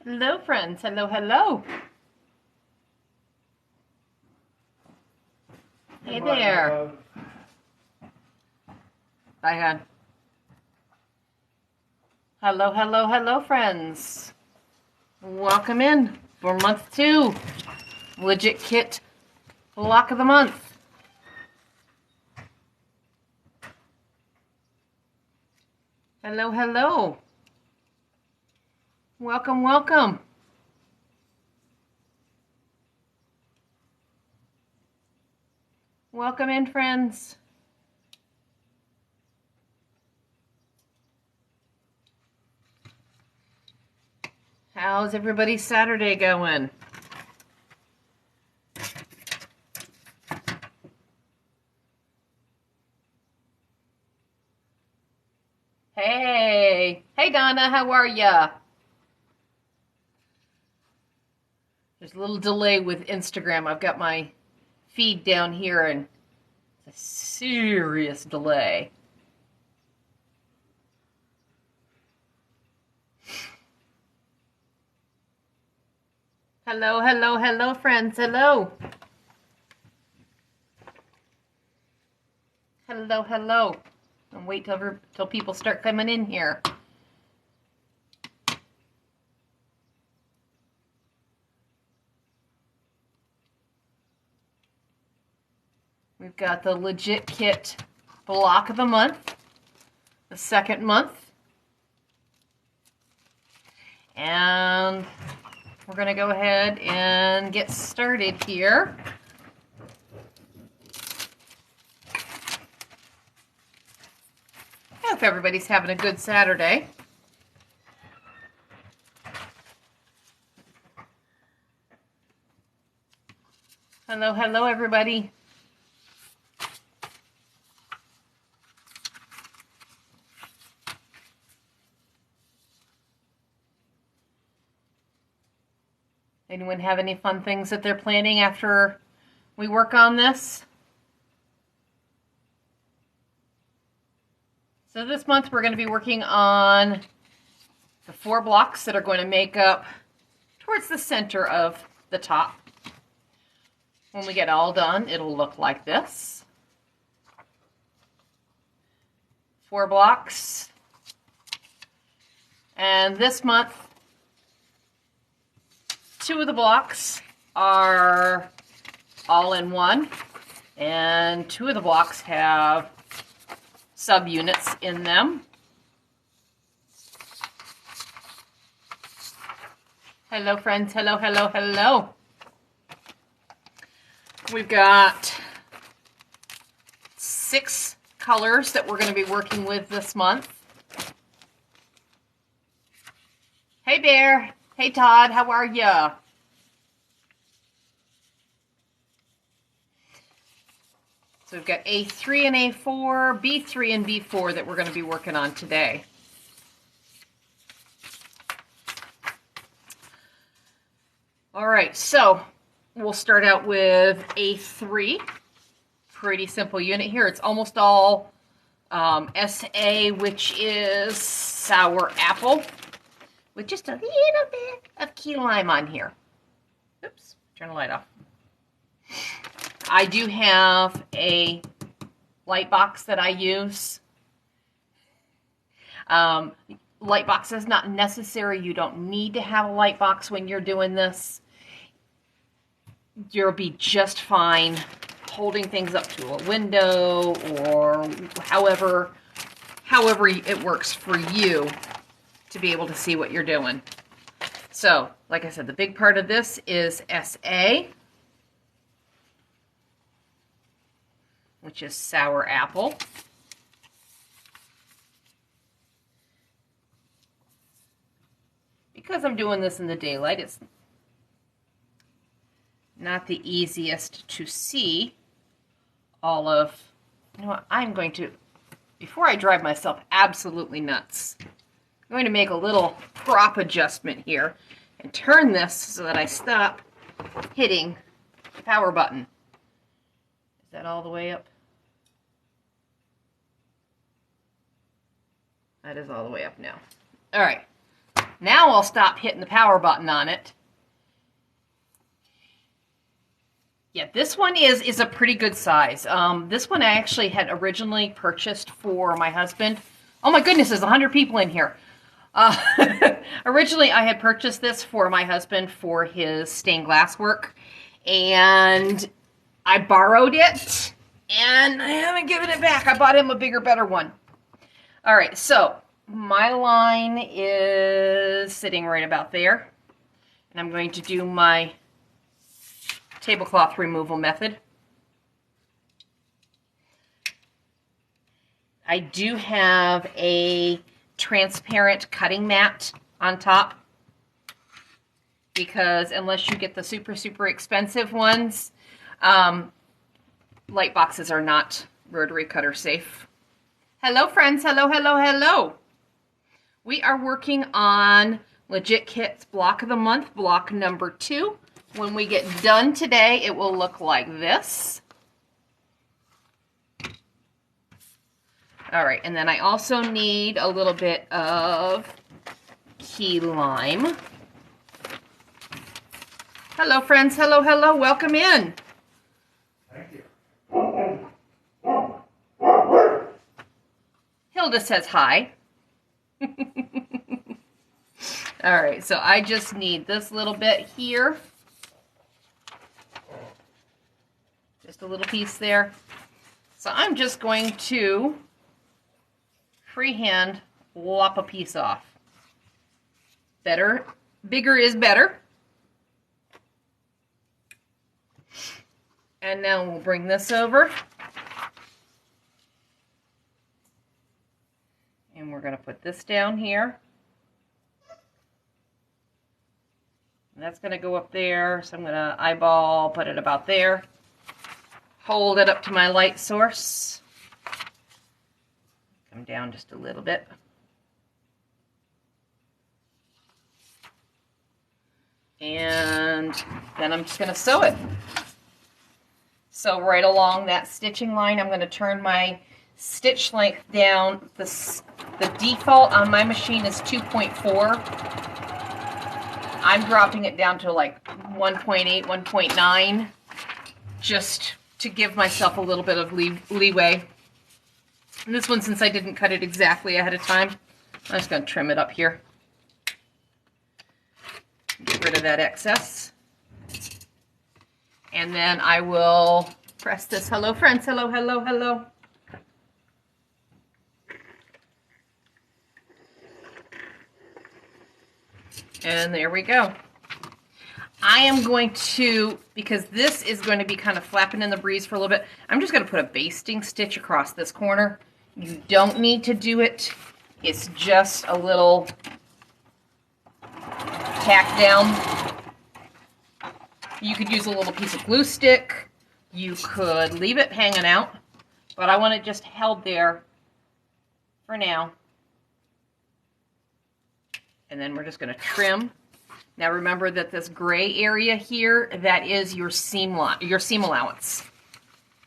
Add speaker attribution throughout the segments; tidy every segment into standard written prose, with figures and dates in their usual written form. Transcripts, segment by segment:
Speaker 1: Hello, friends. Hello, hello. Hey there. Bye, hon. Hello, hello, hello, friends. Welcome in for month 2. Legit Kit Block of the Month. Hello, hello. Welcome, welcome. Welcome in, friends. How's everybody's Saturday going? Hey. Hey, Donna. How are ya? There's a little delay with Instagram. I've got my feed down here and it's a serious delay. Hello, hello, hello, friends. Hello. Hello, hello. And wait till people start coming in here. We've got the Legit Kit Block of the Month, the second month. And we're going to go ahead and get started here. I hope everybody's having a good Saturday. Hello, hello, everybody. Anyone have any fun things that they're planning after we work on this? So this month we're going to be working on the 4 blocks that are going to make up towards the center of the top. When we get all done, it'll look like this. 4 blocks. And this month, 2 of the blocks are all in one, and 2 of the blocks have subunits in them. Hello, friends. Hello, hello, hello. We've got 6 colors that we're going to be working with this month. Hey, Bear. Hey, Todd. How are ya? So we've got A3 and A4, B3 and B4 that we're going to be working on today. All right, so we'll start out with A3. Pretty simple unit here. It's almost all SA, which is sour apple, with just a little bit of key lime on here. Oops, turn the light off. I do have a light box that I use. Light box is not necessary. You don't need to have a light box when you're doing this. You'll be just fine holding things up to a window or however it works for you to be able to see what you're doing. So, like I said, the big part of this is SA, which is sour apple. Because I'm doing this in the daylight, it's not the easiest to see all of, you know what, I'm going to, before I drive myself absolutely nuts, I'm going to make a little prop adjustment here and turn this so that I stop hitting the power button. Is that all the way up? That is all the way up now. All right. Now I'll stop hitting the power button on it. Yeah, this one is a pretty good size. This one I actually had originally purchased for my husband. Oh my goodness, there's 100 people in here. Originally I had purchased this for my husband for his stained glass work. And I borrowed it. And I haven't given it back. I bought him a bigger, better one. All right, so my line is sitting right about there. And I'm going to do my tablecloth removal method. I do have a transparent cutting mat on top because unless you get the super, super expensive ones, light boxes are not rotary cutter safe. Hello, friends. Hello, hello, hello. We are working on Legit Kits Block of the Month, block number 2. When we get done today, it will look like this. All right, and then I also need a little bit of key lime. Hello, friends. Hello, hello. Welcome in.
Speaker 2: Thank you.
Speaker 1: Hilda says hi. All right, so I just need this little bit here. Just a little piece there. So I'm just going to freehand lop a piece off. Bigger is better. And now we'll bring this over. And we're going to put this down here. And that's going to go up there. So I'm going to eyeball, put it about there. Hold it up to my light source. Come down just a little bit. And then I'm just going to sew it. So right along that stitching line, I'm going to turn my stitch length down. The default on my machine is 2.4. I'm dropping it down to like 1.8, 1.9, just to give myself a little bit of leeway. And this one, since I didn't cut it exactly ahead of time, I'm just going to trim it up here. Get rid of that excess. And then I will press this. Hello, friends. Hello, hello, hello. And there we go. I am going to, because this is going to be kind of flapping in the breeze for a little bit, I'm just going to put a basting stitch across this corner. You don't need to do it. It's just a little tack down. You could use a little piece of glue stick. You could leave it hanging out, but I want it just held there for now. And then we're just going to trim. Now remember that this gray area here, that is your seam allowance.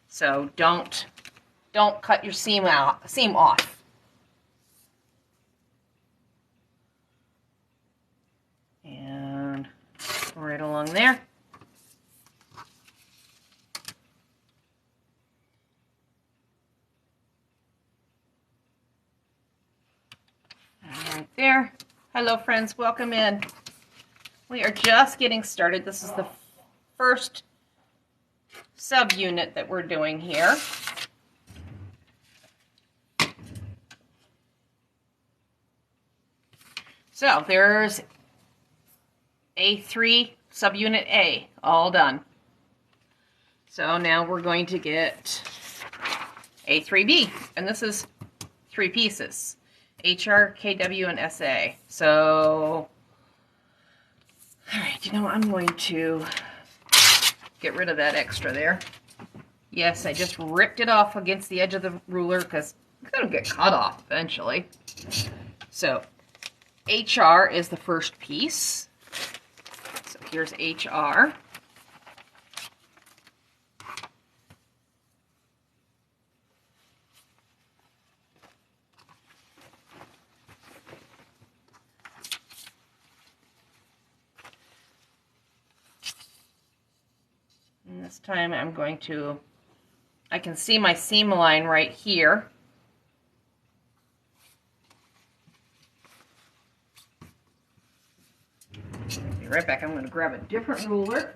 Speaker 1: So don't cut your seam off. And right along there. Right there. Hello, friends. Welcome in. We are just getting started. This is the first subunit that we're doing here. So there's A3 subunit A, all done. So now we're going to get A3B, and this is 3 pieces. HR, KW, and SA. So, all right, you know what? I'm going to get rid of that extra there. Yes, I just ripped it off against the edge of the ruler because it's going to get cut off eventually. So, HR is the first piece. So here's HR. this time I'm going to, I can see my seam line right here. Be right back. I'm going to grab a different ruler.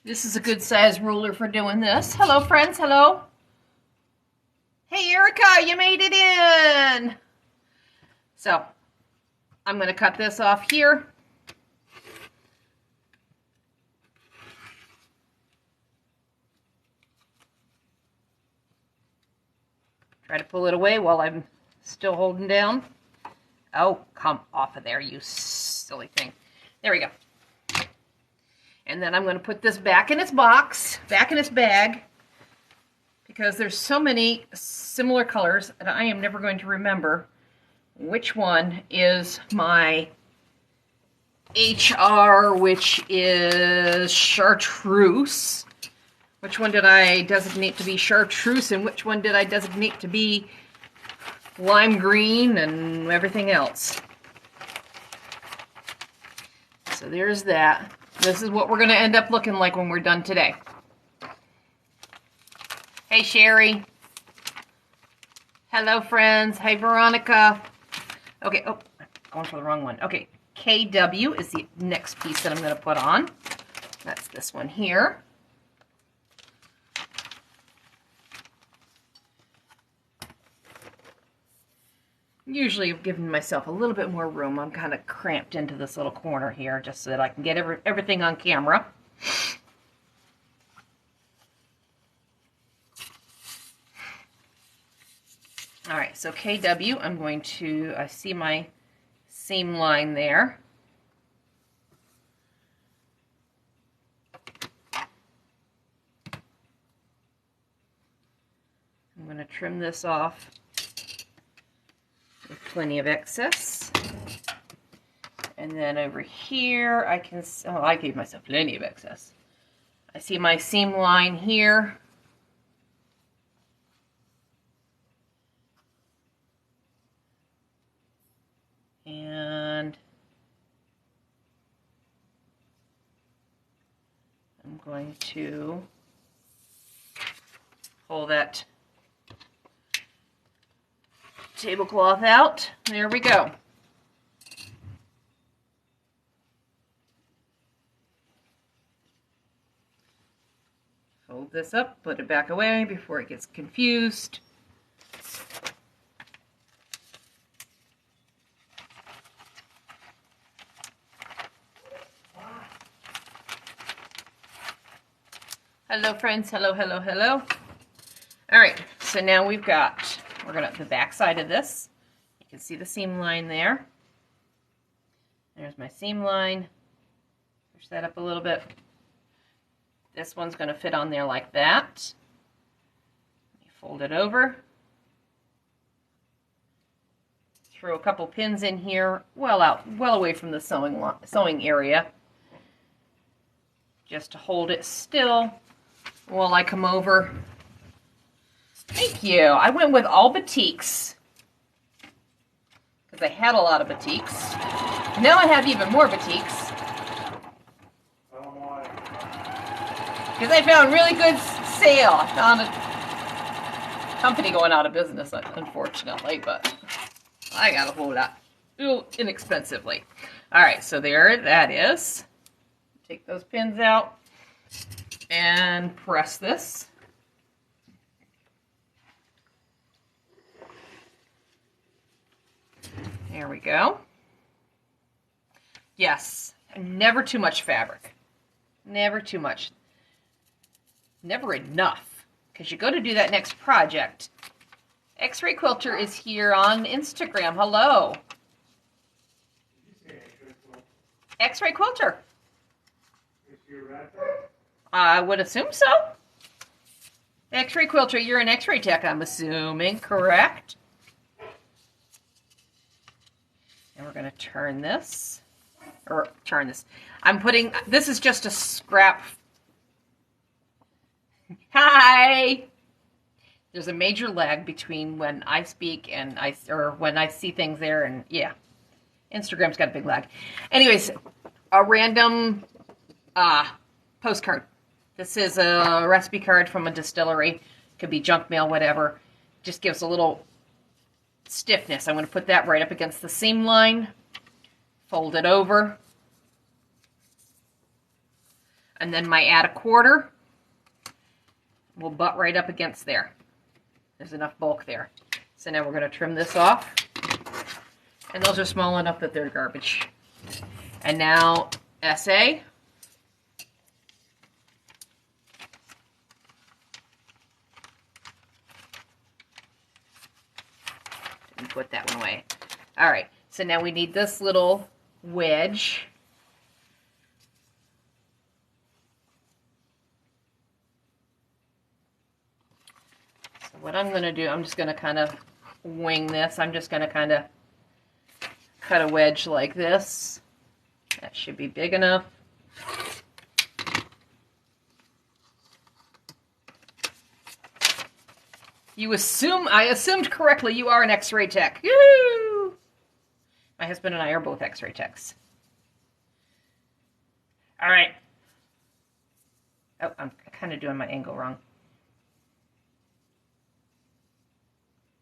Speaker 1: This is a good size ruler for doing this. Hello, friends. Hello. Hey, Erica, you made it in. So, I'm going to cut this off here. Try to pull it away while I'm still holding down. Oh, come off of there, you silly thing. There we go. And then I'm going to put this back in its box, back in its bag, because there's so many similar colors that I am never going to remember which one is my HR, which is chartreuse. Which one did I designate to be chartreuse, and which one did I designate to be lime green and everything else? So there's that. This is what we're going to end up looking like when we're done today. Hey, Sherry. Hello, friends. Hey, Veronica. Okay, oh, I'm going for the wrong one. Okay, KW is the next piece that I'm going to put on. That's this one here. Usually I've given myself a little bit more room. I'm kind of cramped into this little corner here just so that I can get everything on camera. All right, so KW, I'm going to, I see my seam line there. I'm going to trim this off with plenty of excess. And then over here, I can, oh, I gave myself plenty of excess. I see my seam line here. And I'm going to pull that tablecloth out. There we go. Fold this up, put it back away before it gets confused. Hello, friends. Hello, hello, hello. All right, so now we've got, we're going to the back side of this. You can see the seam line there. There's my seam line. Push that up a little bit. This one's going to fit on there like that. You fold it over. Throw a couple pins in here, well away from the sewing area, just to hold it still while I come over. Thank you. I went with all batiks because I had a lot of batiks. Now I have even more batiks because I found really good sale. I found a company going out of business, unfortunately, but I got a whole lot inexpensively. All right, so there that is. Take those pins out and press this. There we go. Yes, never too much fabric. Never too much. Never enough. Because you go to do that next project. X-Ray Quilter is here on Instagram. Hello. X-Ray Quilter. I would assume so. X-Ray Quilter, you're an X-ray tech, I'm assuming, correct? And we're going to turn this. Or turn this. I'm putting, this is just a scrap. Hi! There's a major lag between when I speak and when I see things there, and yeah, Instagram's got a big lag. Anyways, a random postcard. This is a recipe card from a distillery. Could be junk mail, whatever. Just gives a little stiffness. I'm going to put that right up against the seam line. Fold it over. And then my add a quarter will butt right up against there. There's enough bulk there. So now we're going to trim this off. And those are small enough that they're garbage. And now SA. Didn't put that one away. All right, so now we need this little wedge. So what I'm going to do, I'm just going to kind of wing this. I'm just going to kind of cut a wedge like this. That should be big enough. I assumed correctly you are an X-ray tech. Yoo! My husband and I are both X-ray techs. All right. Oh, I'm kind of doing my angle wrong.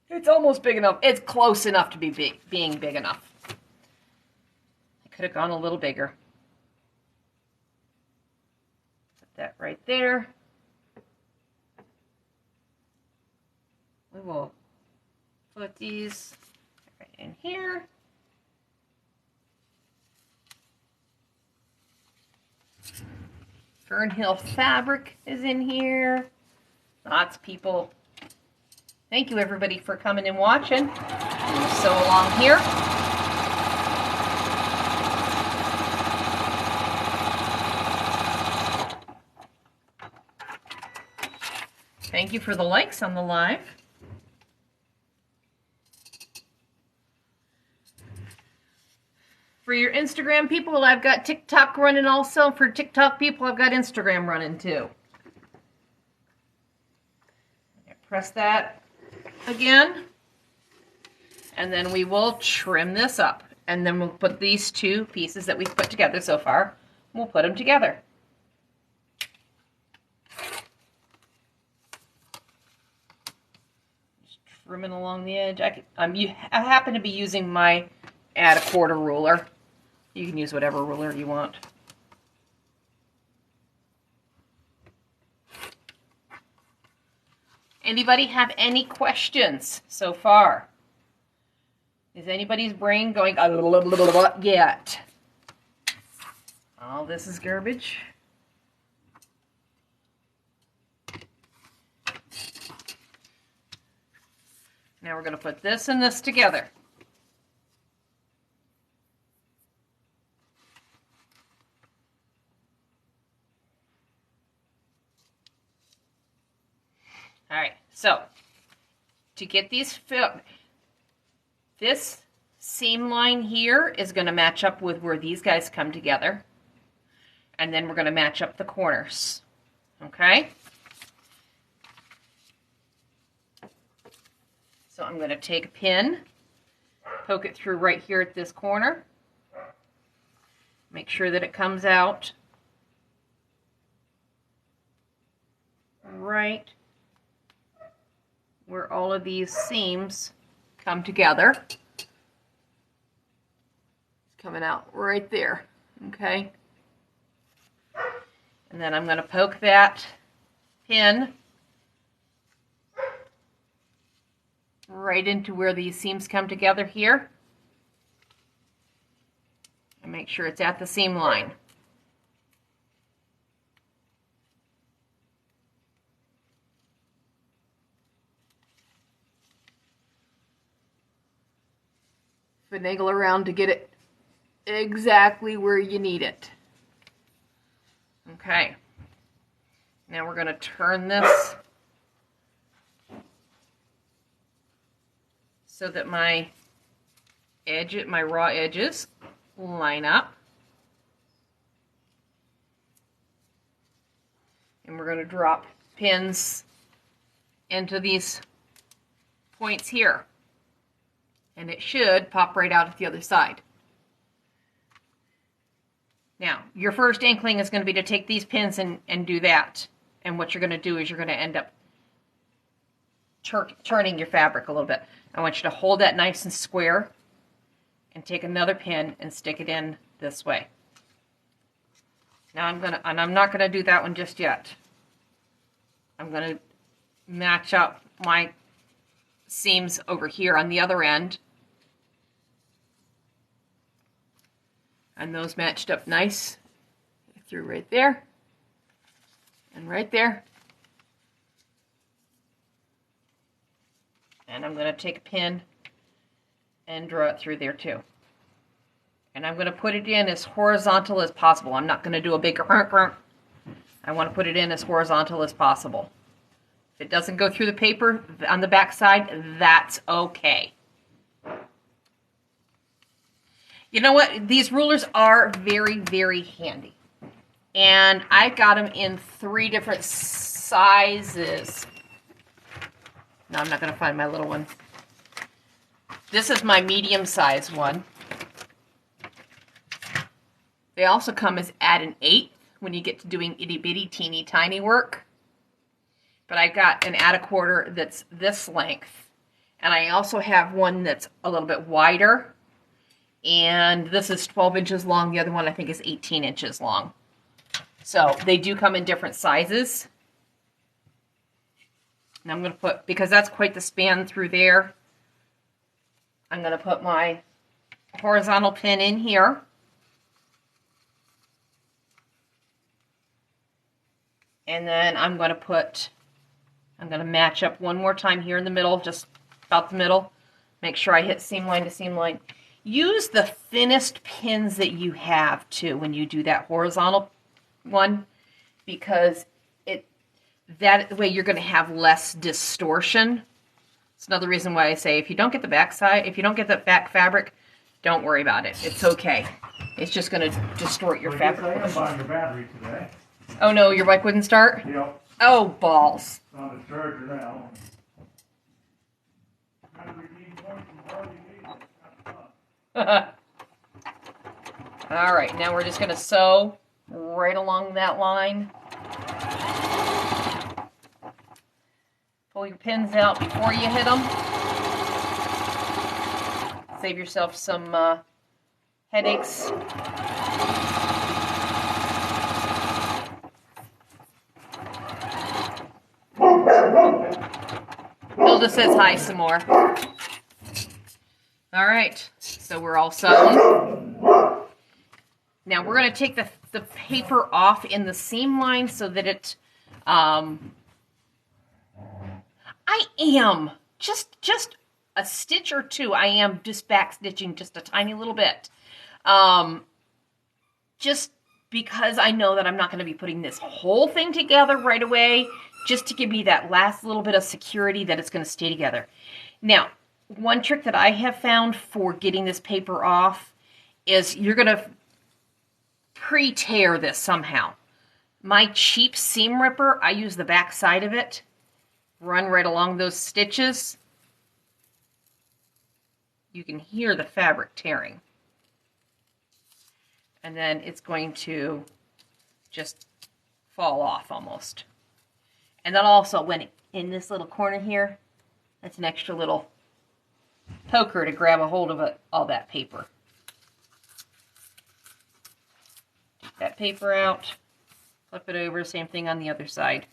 Speaker 1: It's almost big enough. It's close enough to be being big enough. I could have gone a little bigger. Put that right there. We will put these right in here. Fernhill fabric is in here. Lots of people. Thank you everybody for coming and watching. We'll sew along here. Thank you for the likes on the live. For your Instagram people, I've got TikTok running also. For TikTok people, I've got Instagram running too. Press that again. And then we will trim this up. And then we'll put these two pieces that we've put together so far, we'll put them together. Just trimming along the edge. I happen to be using my add a quarter ruler. You can use whatever ruler you want. Anybody have any questions so far? Is anybody's brain going yet? All this is garbage. Now we're going to put this and this together. All right, so to get these filled, this seam line here is going to match up with where these guys come together. And then we're going to match up the corners. Okay? So I'm going to take a pin, poke it through right here at this corner. Make sure that it comes out right where all of these seams come together. It's coming out right there, okay? And then I'm going to poke that pin right into where these seams come together here. And make sure it's at the seam line. Finagle around to get it exactly where you need it. Okay. Now we're going to turn this so that my raw edges line up. And we're going to drop pins into these points here. And it should pop right out at the other side. Now, your first inkling is going to be to take these pins and do that. And what you're going to do is you're going to end up turning your fabric a little bit. I want you to hold that nice and square and take another pin and stick it in this way. Now I'm not gonna do that one just yet. I'm gonna match up my seams over here on the other end. And those matched up nice through right there and right there. And I'm going to take a pin and draw it through there too. And I'm going to put it in as horizontal as possible. I'm not going to do a big I want to put it in as horizontal as possible. If it doesn't go through the paper on the back side, that's okay. You know what? These rulers are very, very handy. And I got them in 3 different sizes. No, I'm not going to find my little one. This is my medium-sized one. They also come as at an 1/8 when you get to doing itty-bitty, teeny-tiny work. But I got an at 1/4 that's this length. And I also have one that's a little bit wider. And this is 12 inches long. The other one I think is 18 inches long. So they do come in different sizes. And I'm going to put, because that's quite the span through there, I'm going to put my horizontal pin in here. And then I'm going to match up one more time here in the middle, just about the middle. Make sure I hit seam line to seam line. Use the thinnest pins that you have too when you do that horizontal one, because that way you're going to have less distortion. It's another reason why I say if you don't get the back side, if you don't get the back fabric, don't worry about it. It's okay. It's just going to distort your fabric.
Speaker 2: I am buying your battery today.
Speaker 1: Oh no, your bike wouldn't start?
Speaker 2: Yep.
Speaker 1: Oh, balls.
Speaker 2: It's on the charger now.
Speaker 1: All right, now we're just going to sew right along that line. Pull your pins out before you hit them. Save yourself some headaches. Hilda says hi some more. All right, so we're all sewn. Now we're going to take the paper off in the seam line so that it, I am just a stitch or two. I am just back stitching just a tiny little bit. Just because I know that I'm not going to be putting this whole thing together right away, just to give me that last little bit of security that it's going to stay together. Now, one trick that I have found for getting this paper off is you're going to pre-tear this somehow. My cheap seam ripper, I use the back side of it, run right along those stitches. You can hear the fabric tearing. And then it's going to just fall off almost. And then also, when in this little corner here, that's an extra little poker to grab a hold of all that paper. Take that paper out, flip it over, same thing on the other side.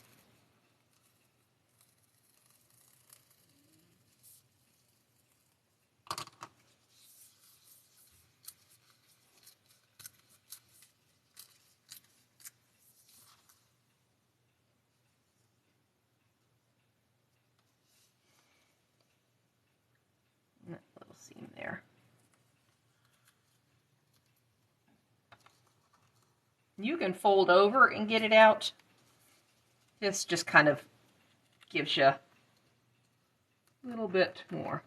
Speaker 1: That little seam there. You can fold over and get it out. This just kind of gives you a little bit more.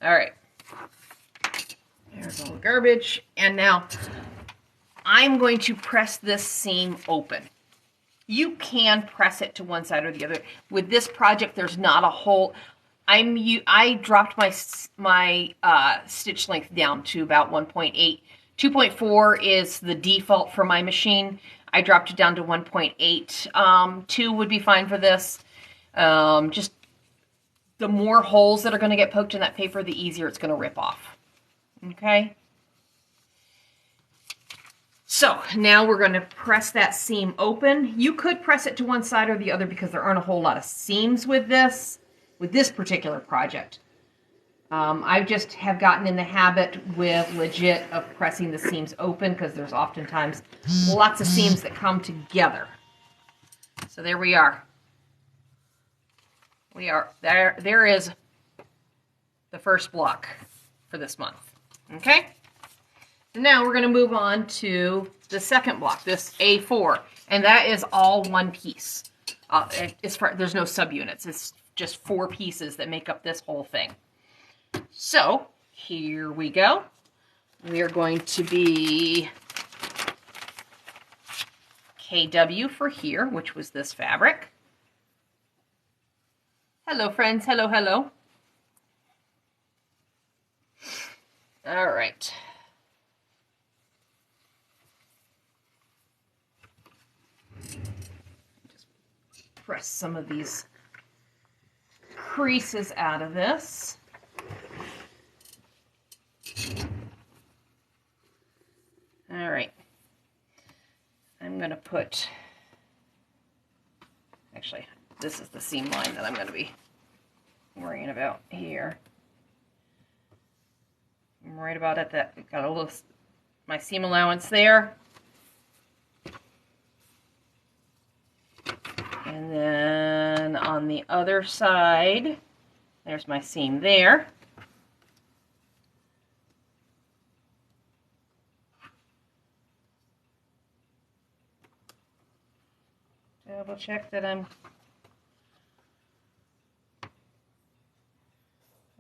Speaker 1: All right. There's all the garbage. And now I'm going to press this seam open. You can press it to one side or the other. With this project, there's not a hole. I dropped my stitch length down to about 1.8 2.4 is the default for my machine. I dropped it down to 1.8. 2 would be fine for this. Just the more holes that are going to get poked in that paper, the easier it's going to rip off. Okay? So now we're going to press that seam open. You could press it to one side or the other because there aren't a whole lot of seams with this particular project. I just have gotten in the habit with legit of pressing the seams open because there's oftentimes lots of seams that come together. So there we are. There is the first block for this month. Okay? So now we're going to move on to the second block, this A4, and that is all one piece. There's no subunits. It's just 4 pieces that make up this whole thing. So here we go. We are going to be KW for here, which was this fabric. Hello, friends. Hello, hello. All right. Just press some of these creases out of this. All right. I'm going to put, actually, this is the seam line that I'm going to be worrying about here. I'm worried about it that got a little, my seam allowance there. And then on the other side, there's my seam there. Double check that I'm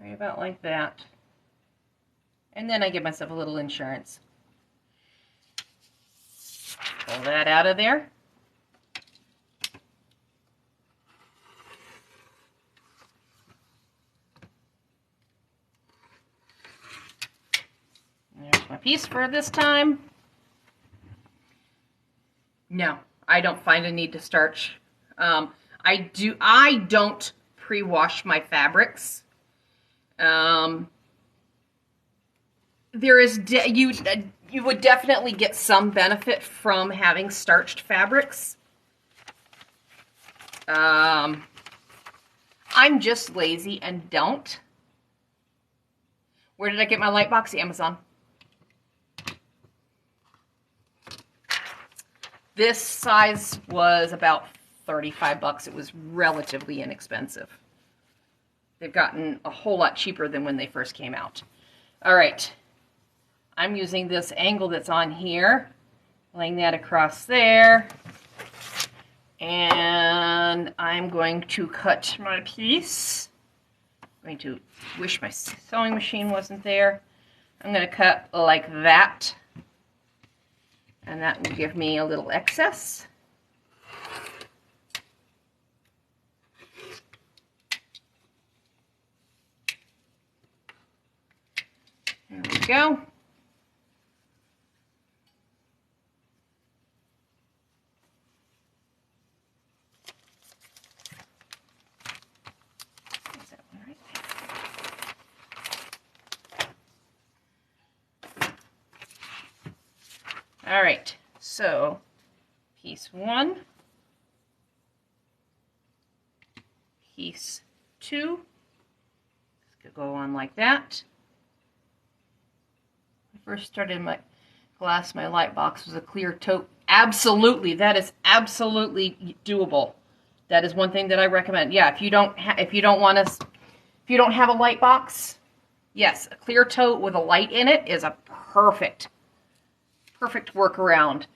Speaker 1: right about like that. And then I give myself a little insurance. Pull that out of there. There's my piece for this time. No, I don't find a need to starch. I don't pre-wash my fabrics. There is you would definitely get some benefit from having starched fabrics. I'm just lazy and don't. Where did I get my light box? Amazon. This size was about 35 bucks. It was relatively inexpensive. They've gotten a whole lot cheaper than when they first came out. All right. I'm using this angle that's on here, laying that across there. And I'm going to cut my piece. I'm going to wish my sewing machine wasn't there. I'm going to cut like that. And that will give me a little excess. There we go. Is that one right there? All right, so piece 1, piece 2, could go on like that. I first started my light box was a clear tote. Absolutely, that is absolutely doable. That is one thing that I recommend. Yeah, if you don't have a light box, yes, a clear tote with a light in it is a perfect workaround.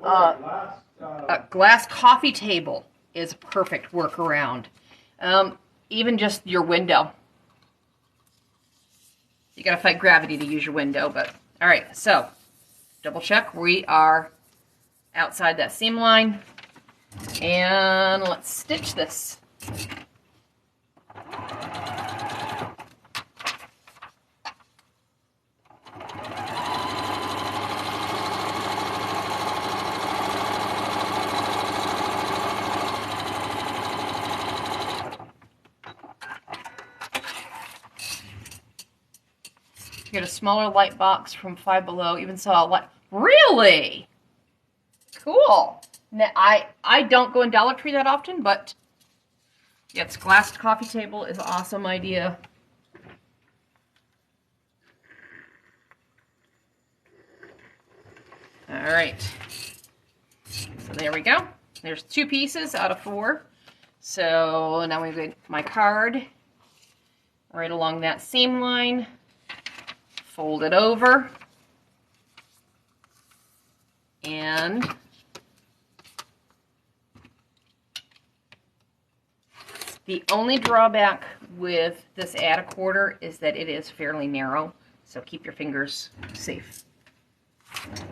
Speaker 1: A glass coffee table is a perfect workaround. Even just your window. You gotta fight gravity to use your window, but all right. So double check. We are outside that seam line, and let's stitch this. get a smaller light box from Five Below. Even saw a light. Really? Cool. Now, I don't go in Dollar Tree that often, but yes, glass coffee table is an awesome idea. All right. So there we go. There's 2 pieces out of 4. So now we get my card right along that seam line. Fold it over. And the only drawback with this add a quarter is that it is fairly narrow, so keep your fingers safe.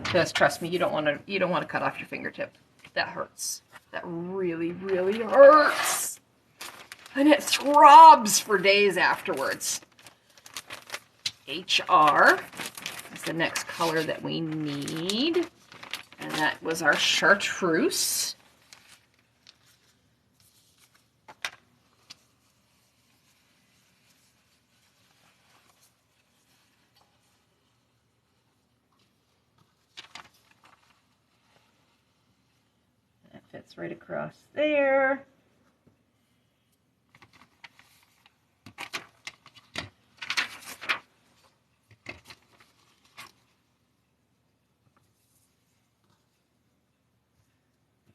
Speaker 1: Because trust me, you don't want to cut off your fingertip. That hurts. That really, really hurts. And it throbs for days afterwards. HR is the next color that we need. And that was our chartreuse. That fits right across there.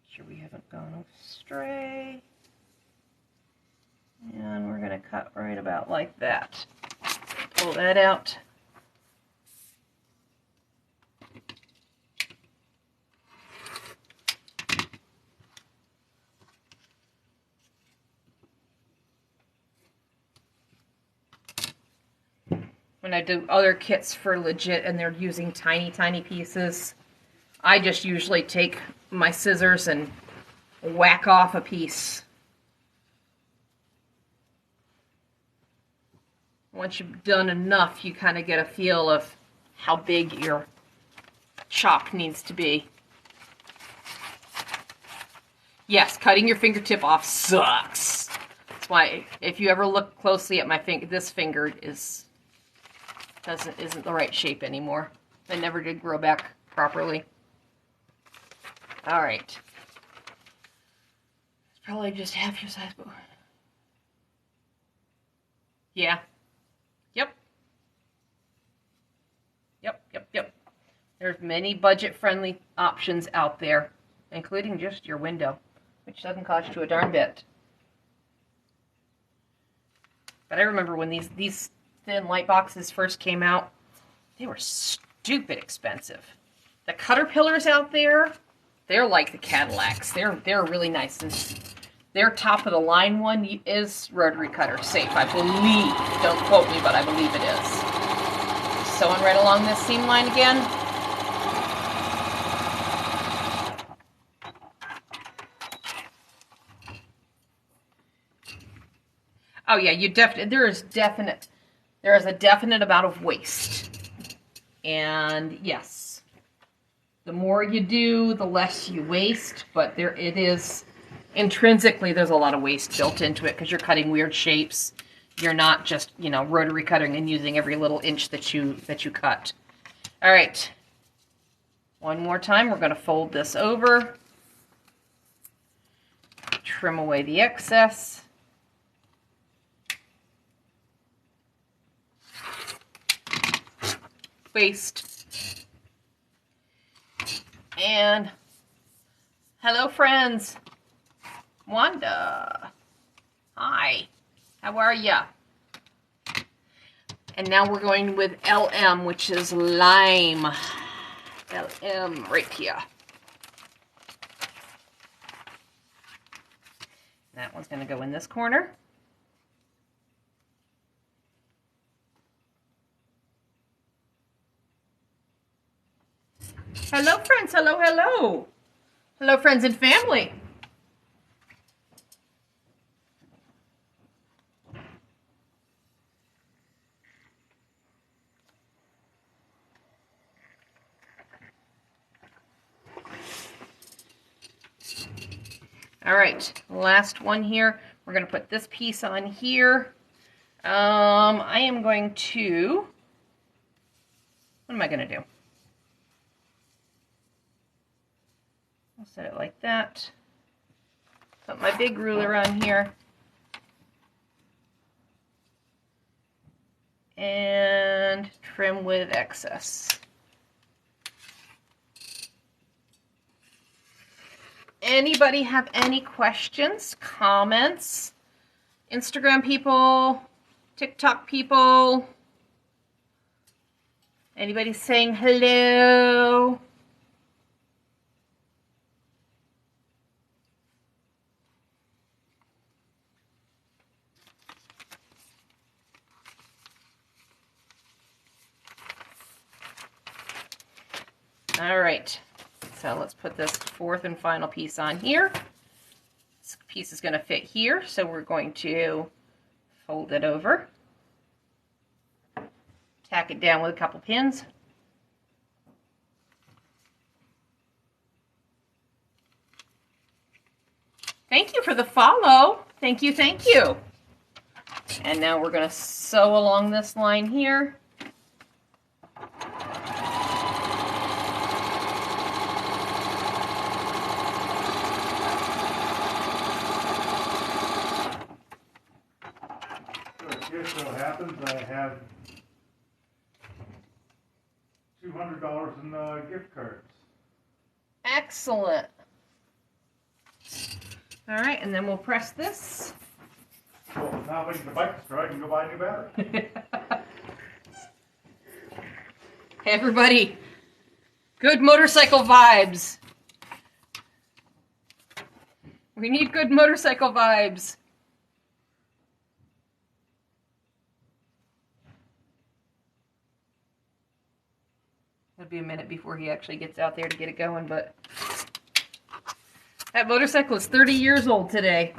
Speaker 1: Sure we haven't gone astray. And we're going to cut right about like that. Pull that out. When I do other kits for legit and they're using tiny, tiny pieces, I just usually take my scissors and whack off a piece. Once you've done enough, you kind of get a feel of how big your chop needs to be. Yes, cutting your fingertip off sucks. That's why if you ever look closely at my finger, this finger isn't the right shape anymore. It never did grow back properly. All right. It's probably just half your size, but yeah. Yep. There's many budget-friendly options out there, including just your window, which doesn't cost you a darn bit. But I remember when these thin light boxes first came out, they were stupid expensive. The Caterpillars out there, they're like the Cadillacs. They're really nice. And their top of the line one is rotary cutter safe, I believe. Don't quote me, but I believe it is. Sewing right along this seam line again. Oh yeah, there is a definite amount of waste. And yes, the more you do, the less you waste, but it is intrinsically there's a lot of waste built into it because you're cutting weird shapes. You're not just, rotary cutting and using every little inch that you cut. All right. One more time, we're going to fold this over. Trim away the excess. Waste. And hello, friends. Wanda. Hi. How are ya? And now we're going with LM, which is lime. LM right here. That one's going to go in this corner. Hello, friends. Hello, hello. Hello, friends and family. All right, last one here. We're going to put this piece on here. I am going to am I going to do? I'll set it like that. Put my big ruler on here. And trim with excess. Anybody have any questions, comments? Instagram people, TikTok people? Anybody saying hello? All right, so let's put this fourth and final piece on here. This piece is going to fit here, so we're going to fold it over, tack it down with a couple pins. Thank you for the follow. Thank you, thank you. And now we're going to sew along this line here.
Speaker 2: It just so happens I have $200 in gift cards.
Speaker 1: Excellent. All right, and then we'll press this.
Speaker 2: Well, now when the bike destroyed, I can go buy a new battery.
Speaker 1: Hey everybody, good motorcycle vibes. We need good motorcycle vibes. It'll be a minute before he actually gets out there to get it going, but that motorcycle is 30 years old today.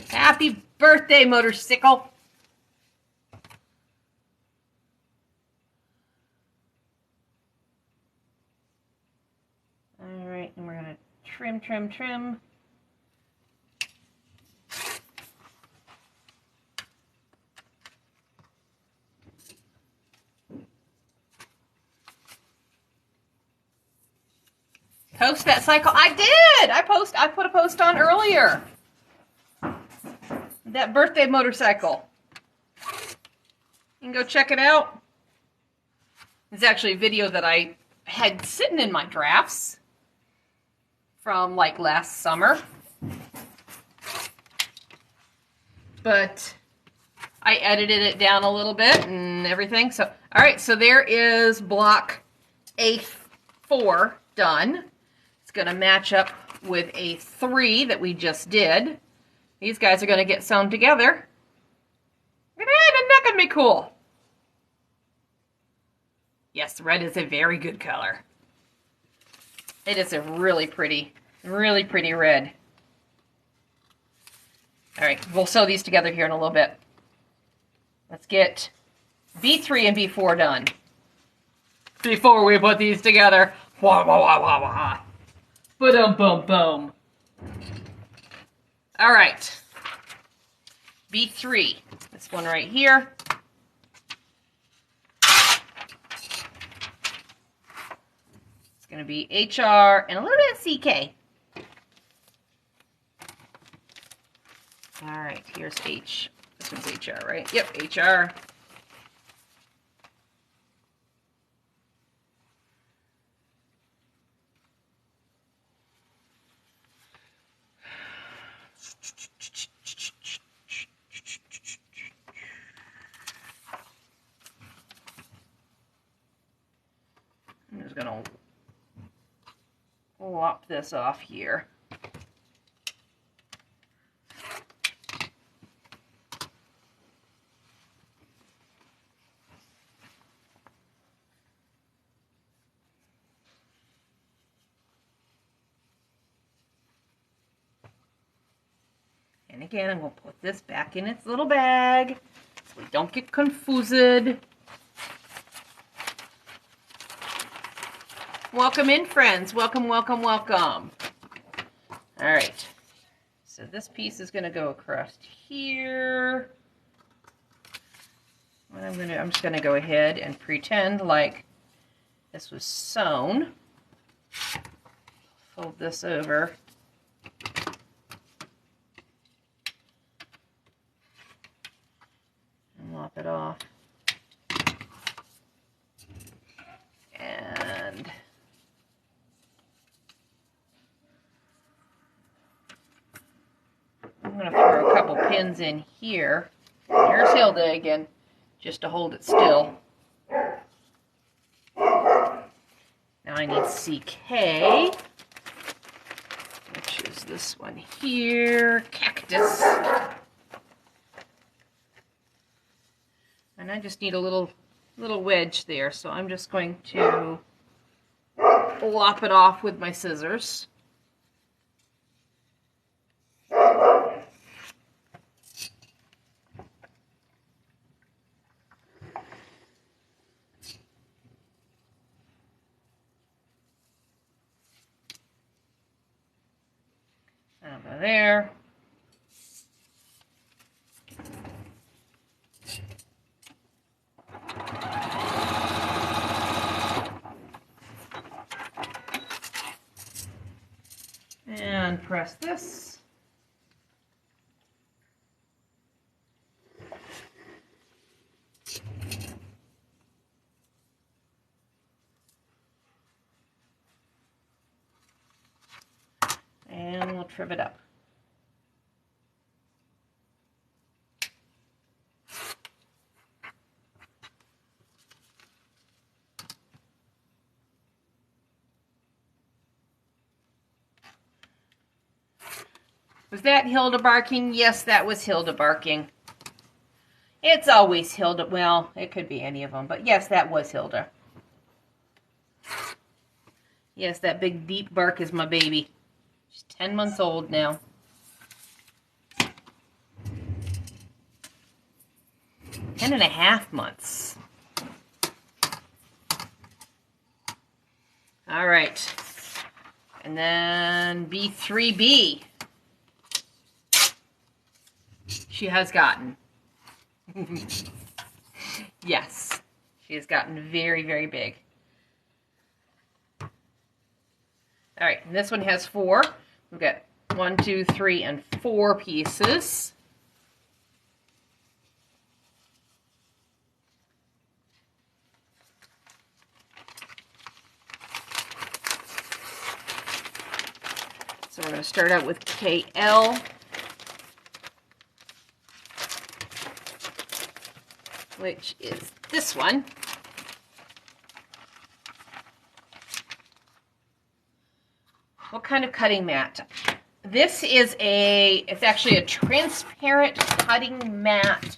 Speaker 1: Happy birthday, motorcycle. All right, and we're gonna trim, trim, trim. Post that cycle. I did. I put a post on earlier. That birthday motorcycle. You can go check it out. It's actually a video that I had sitting in my drafts from like last summer. But I edited it down a little bit and everything. So, all right, so there is block A4 done. It's going to match up with A3 that we just did. These guys are going to get sewn together. Isn't that going to be cool? Yes, red is a very good color. It is a really pretty red. All right, we'll sew these together here in a little bit. Let's get B3 and B4 done before we put these together. Wah, wah, wah, wah, wah. Boom, boom, boom. All right, B3, this one right here. It's going to be HR and a little bit of CK. All right, here's H. This one's HR, right? Yep, HR. I'm just going to lop this off here. And again, I'm going to put this back in its little bag so we don't get confused. Welcome in, friends. Welcome, welcome, welcome. All right. So this piece is going to go across here. What I'm just going to go ahead and pretend like this was sewn. Fold this over. And lop it off. And I'm going to throw a couple pins in here. Here's Hilda again, just to hold it still. Now I need CK, which is this one here, Cactus. And I just need a little wedge there, so I'm just going to lop it off with my scissors. Over there. And press this. And we'll trim it up. Was that Hilda barking? Yes, that was Hilda barking. It's always Hilda. Well, it could be any of them, but yes, that was Hilda. Yes, that big deep bark is my baby. She's 10 months old now. 10.5 months. All right. And then B3B. She has gotten. Yes. She has gotten very, very big. All right, and this one has 4. We've got 1, 2, 3, and 4 pieces. So we're going to start out with KL, which is this one. What kind of cutting mat? This is it's actually a transparent cutting mat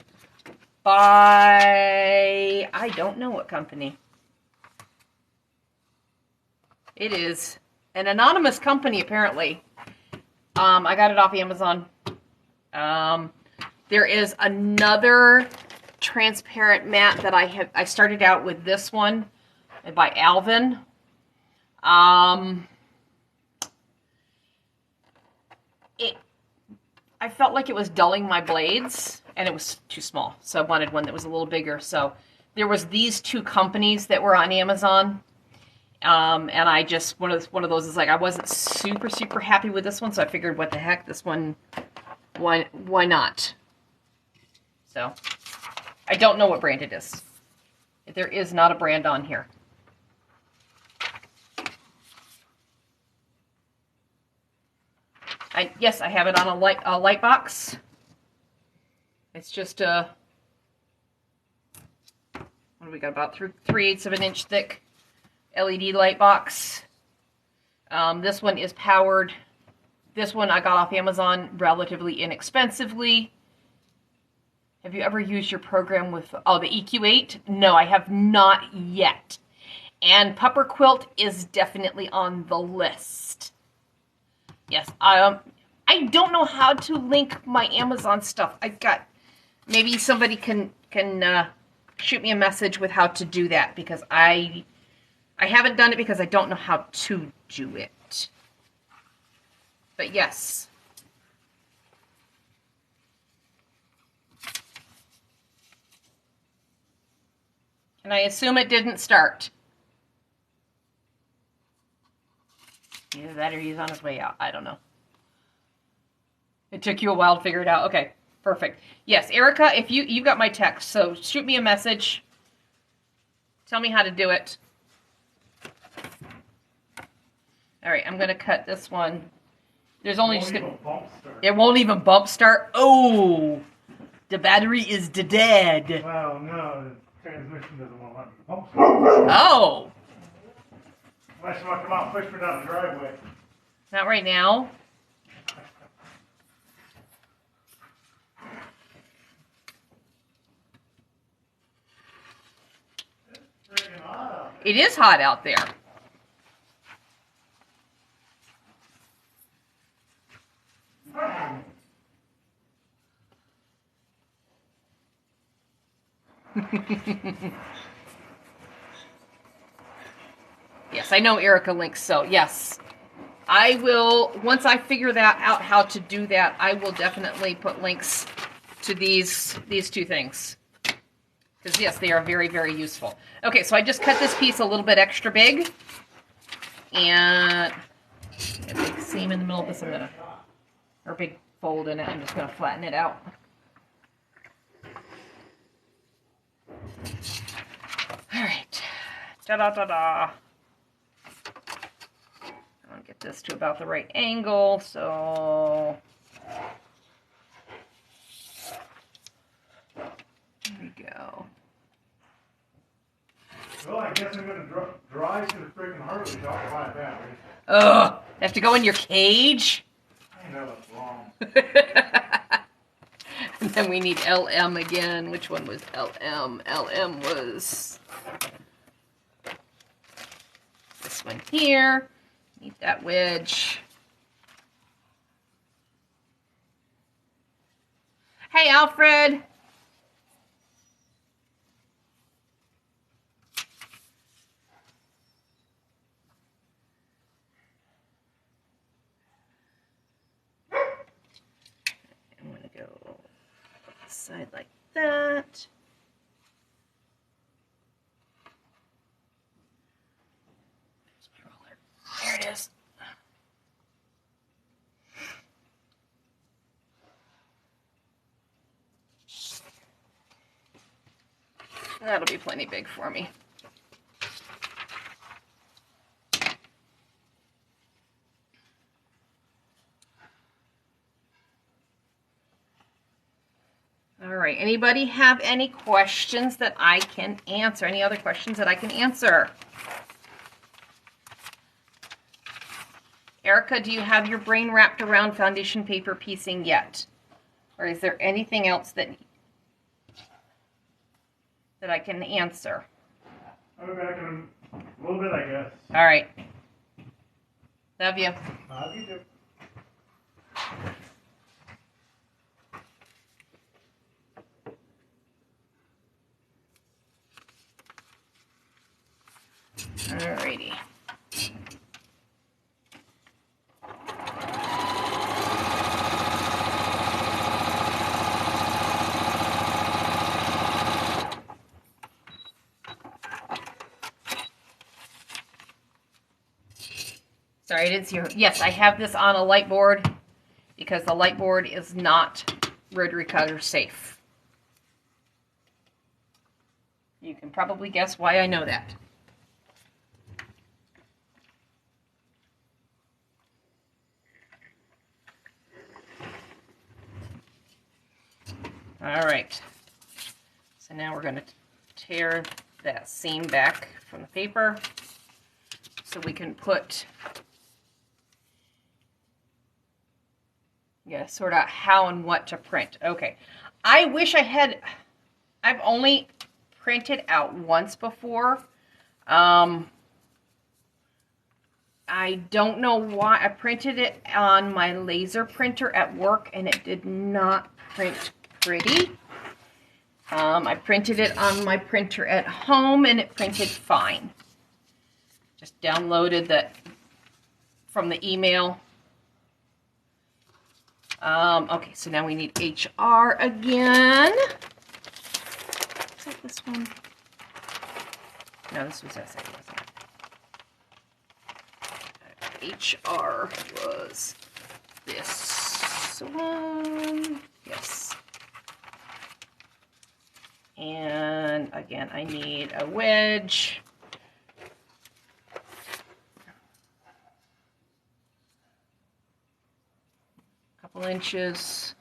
Speaker 1: by, I don't know what company. It is an anonymous company, apparently. I got it off Amazon. There is another transparent mat that I started out with this one by Alvin. I felt like it was dulling my blades, and it was too small, so I wanted one that was a little bigger. So there was these 2 companies that were on Amazon, and I just one of those is like I wasn't super happy with this one, so I figured, what the heck, this one, why not? So I don't know what brand it is. There is not a brand on here. Yes, I have it on a light box. It's just a, what do we got, about 3/8 of an inch thick LED light box. This one is powered. This one I got off Amazon relatively inexpensively. Have you ever used your program with, the EQ8? No, I have not yet. And Pupper Quilt is definitely on the list. Yes, I don't know how to link my Amazon stuff. Maybe somebody can shoot me a message with how to do that, because I haven't done it because I don't know how to do it. But yes. And I assume it didn't start. Either that or he's on his way out. I don't know. It took you a while to figure it out. Okay, perfect. Yes, Erica, if you got my text, so shoot me a message. Tell me how to do it. All right, I'm going to cut this one. There's only just gonna, it won't even bump start. Oh, the battery is dead.
Speaker 2: Well, no, the transmission doesn't want to let me bump start.
Speaker 1: Oh.
Speaker 2: Unless you want to come out and push me down the driveway.
Speaker 1: Not right now.
Speaker 2: It's friggin' hot out there.
Speaker 1: It is hot out there. Yes, I know Erica links, so yes. I will, once I figure that out how to do that, I will definitely put links to these two things. Because yes, they are very, very useful. Okay, so I just cut this piece a little bit extra big. And a big seam in the middle of this, or a big fold in it, I'm just gonna flatten it out. All right, da-da-da-da. I'll get this to about the right angle, so there we go.
Speaker 2: Well, I guess I'm going to drive to the friggin' Harley to buy a battery.
Speaker 1: Ugh, have to go in your cage?
Speaker 2: I know that's wrong.
Speaker 1: And then we need LM again. Which one was LM? LM was this one here. Need that wedge. Hey, Alfred. I'm going to go side like that. There it is. That'll be plenty big for me. All right, anybody have any questions that I can answer? Any other questions that I can answer? Erica, do you have your brain wrapped around foundation paper piecing yet? Or is there anything else that I can answer?
Speaker 2: I'll be back in a little bit, I guess.
Speaker 1: All right. Love you.
Speaker 2: Love you too.
Speaker 1: Alrighty. Sorry, I didn't see her. Yes, I have this on a light board because the light board is not rotary cutter safe. You can probably guess why I know that. All right. So now we're going to tear that seam back from the paper so we can put, yeah, sort out how and what to print. Okay. I wish I had, I've only printed out once before. I don't know why. I printed it on my laser printer at work and it did not print pretty. I printed it on my printer at home and it printed fine. Just downloaded that from the email. Okay, so now we need HR again. Is that this one? No, this was SA, wasn't HR was this one. Yes. And again, I need a wedge. A couple inches.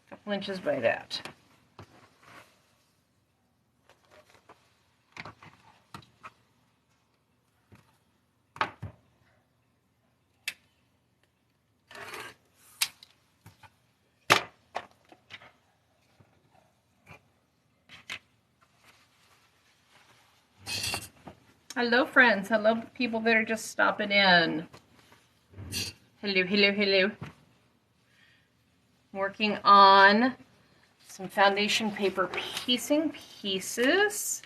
Speaker 1: A couple inches by that. Hello, friends. Hello, people that are just stopping in. Hello, hello, hello. Working on some foundation paper piecing pieces.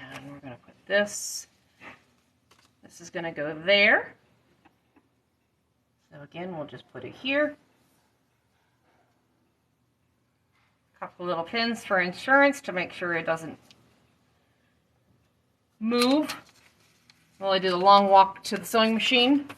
Speaker 1: And we're going to put this. This is going to go there. So again, we'll just put it here. A couple little pins for insurance to make sure it doesn't move while I do the long walk to the sewing machine.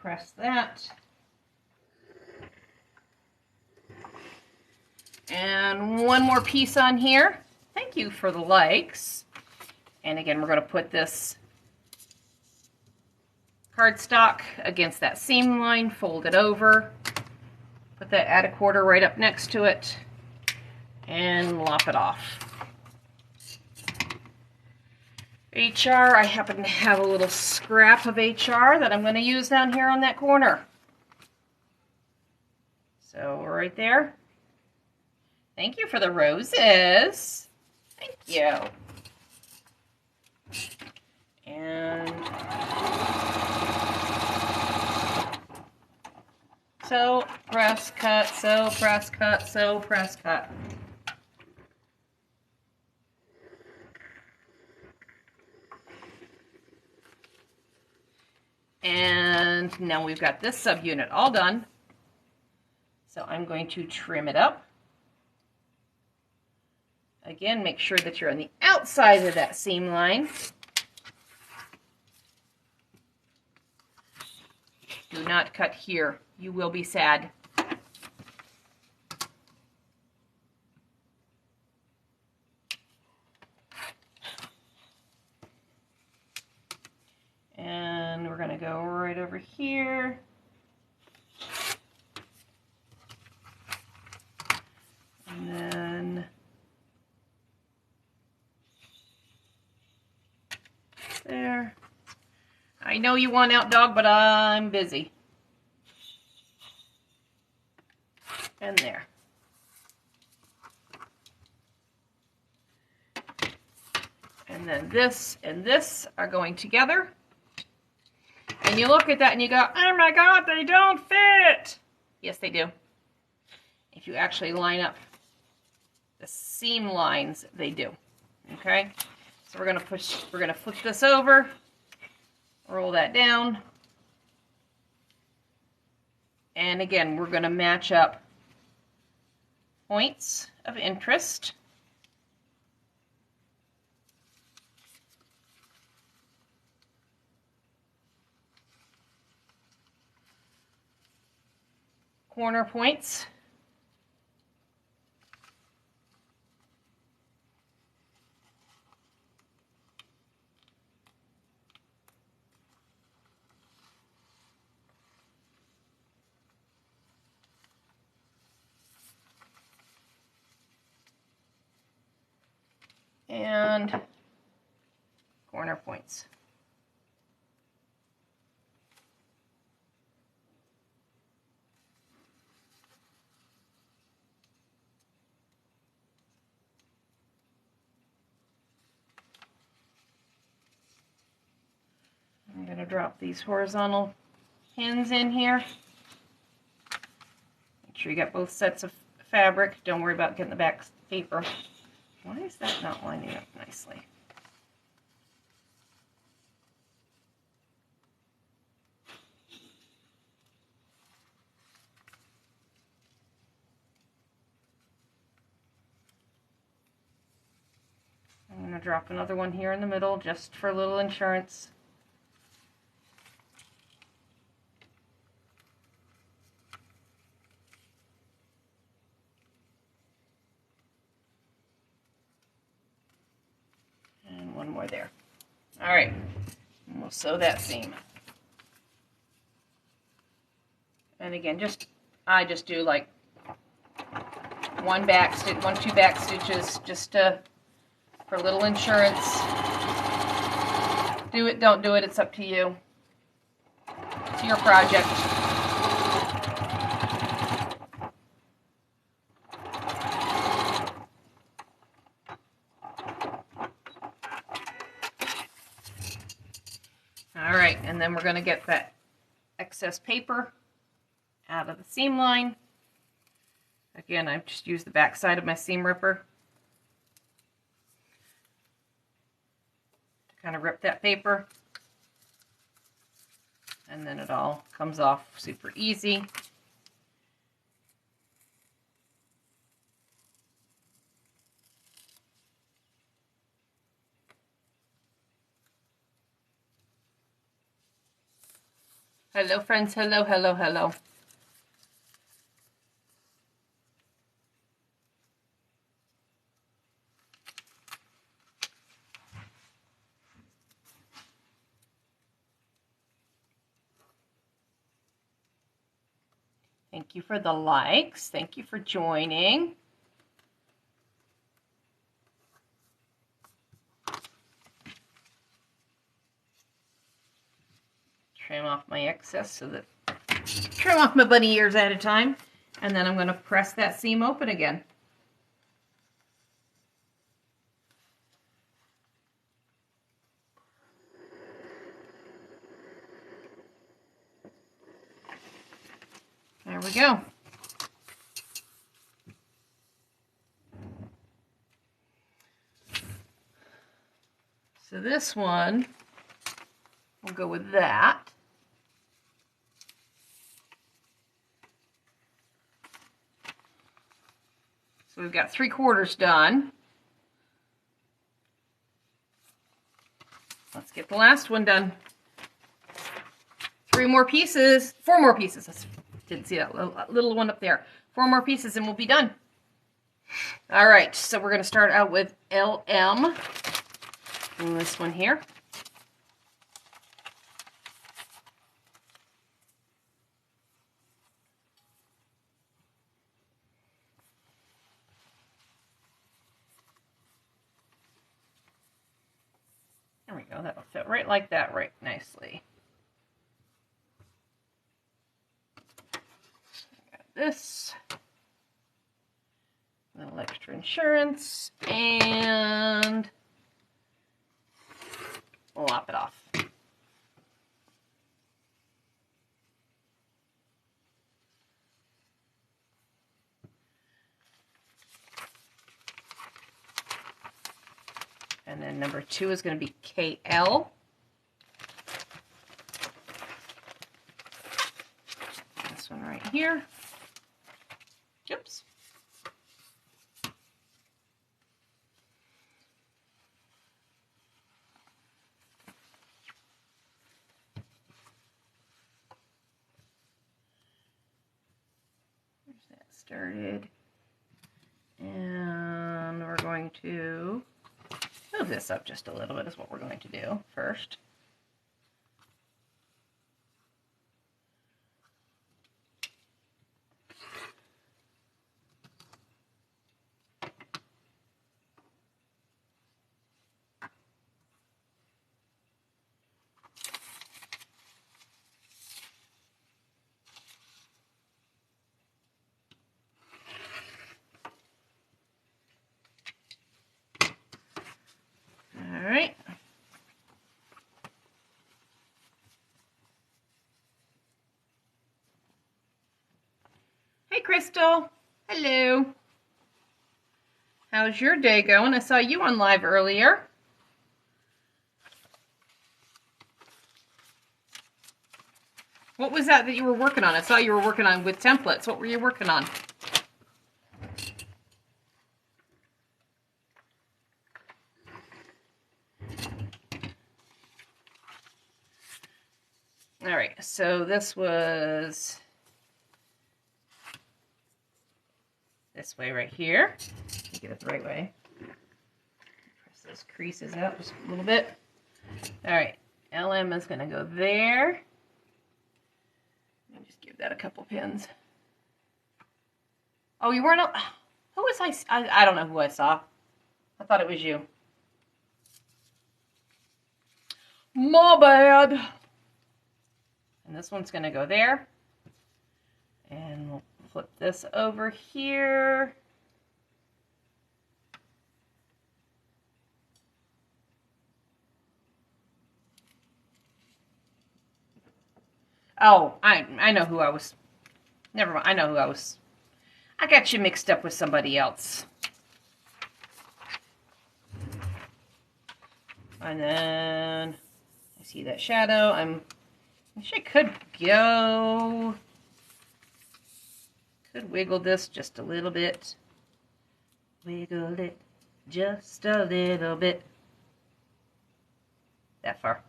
Speaker 1: Press that. And one more piece on here. Thank you for the likes. And again, we're going to put this cardstock against that seam line, fold it over, put that add a quarter right up next to it, and lop it off. HR, I happen to have a little scrap of HR that I'm going to use down here on that corner. So right there. Thank you for the roses. Thank you. And sew, press, cut, sew, press, cut, sew, press, cut. And now we've got this subunit all done. So I'm going to trim it up. Again, make sure that you're on the outside of that seam line. Do not cut here. You will be sad. And we're going to go right over here. And then there. I know you want out, dog, but I'm busy. And there. And then this and this are going together. And you look at that and you go, oh my God, they don't fit. Yes, they do. If you actually line up the seam lines, they do. Okay? So we're going to flip this over, roll that down. And again, we're going to match up points of interest. Corner points. And corner points. drop these horizontal pins in here. Make sure you got both sets of fabric. Don't worry about getting the back paper. Why is that not lining up nicely? I'm going to drop another one here in the middle just for a little insurance. And one more there. All right, and we'll sew that seam. And again, I just do like one, two back stitches just to, for a little insurance. Do it, don't do it, it's up to you. It's your project. All right, and then we're going to get that excess paper out of the seam line. Again, I've just used the back side of my seam ripper to kind of rip that paper. And then it all comes off super easy. Hello, friends. Hello, hello, hello. Thank you for the likes. Thank you for joining. Trim off my excess so that trim off my bunny ears at a time, and then I'm going to press that seam open again. There we go. So this one, we'll go with that. So we've got 3/4 done. Let's get the last one done. 4 more pieces. Didn't see that little one up there. 4 more pieces and we'll be done. All right, so we're going to start out with LM. And this one here. There we go. That'll fit right like that, right nicely. Got this. A little extra insurance, and lop it off. And then number 2 is going to be KL. This one right here. Oops. There's that started. And we're going to move this up just a little bit is what we're going to do first. All right. Crystal. Hello. How's your day going? I saw you on live earlier. What was that you were working on? I saw you were working on with templates. What were you working on? All right, so this was this way right here. Get it the right way. Press those creases out just a little bit. All right, LM is going to go there. Let me just give that a couple pins. Oh, you weren't. Who was I don't know who I saw. I thought it was you. My bad. And this one's going to go there. And we'll flip this over here. Oh, I know who I was. Never mind. I know who I was. I got you mixed up with somebody else. And then I see that shadow. I wish I could go. Could wiggle this just a little bit. Wiggle it just a little bit. That far.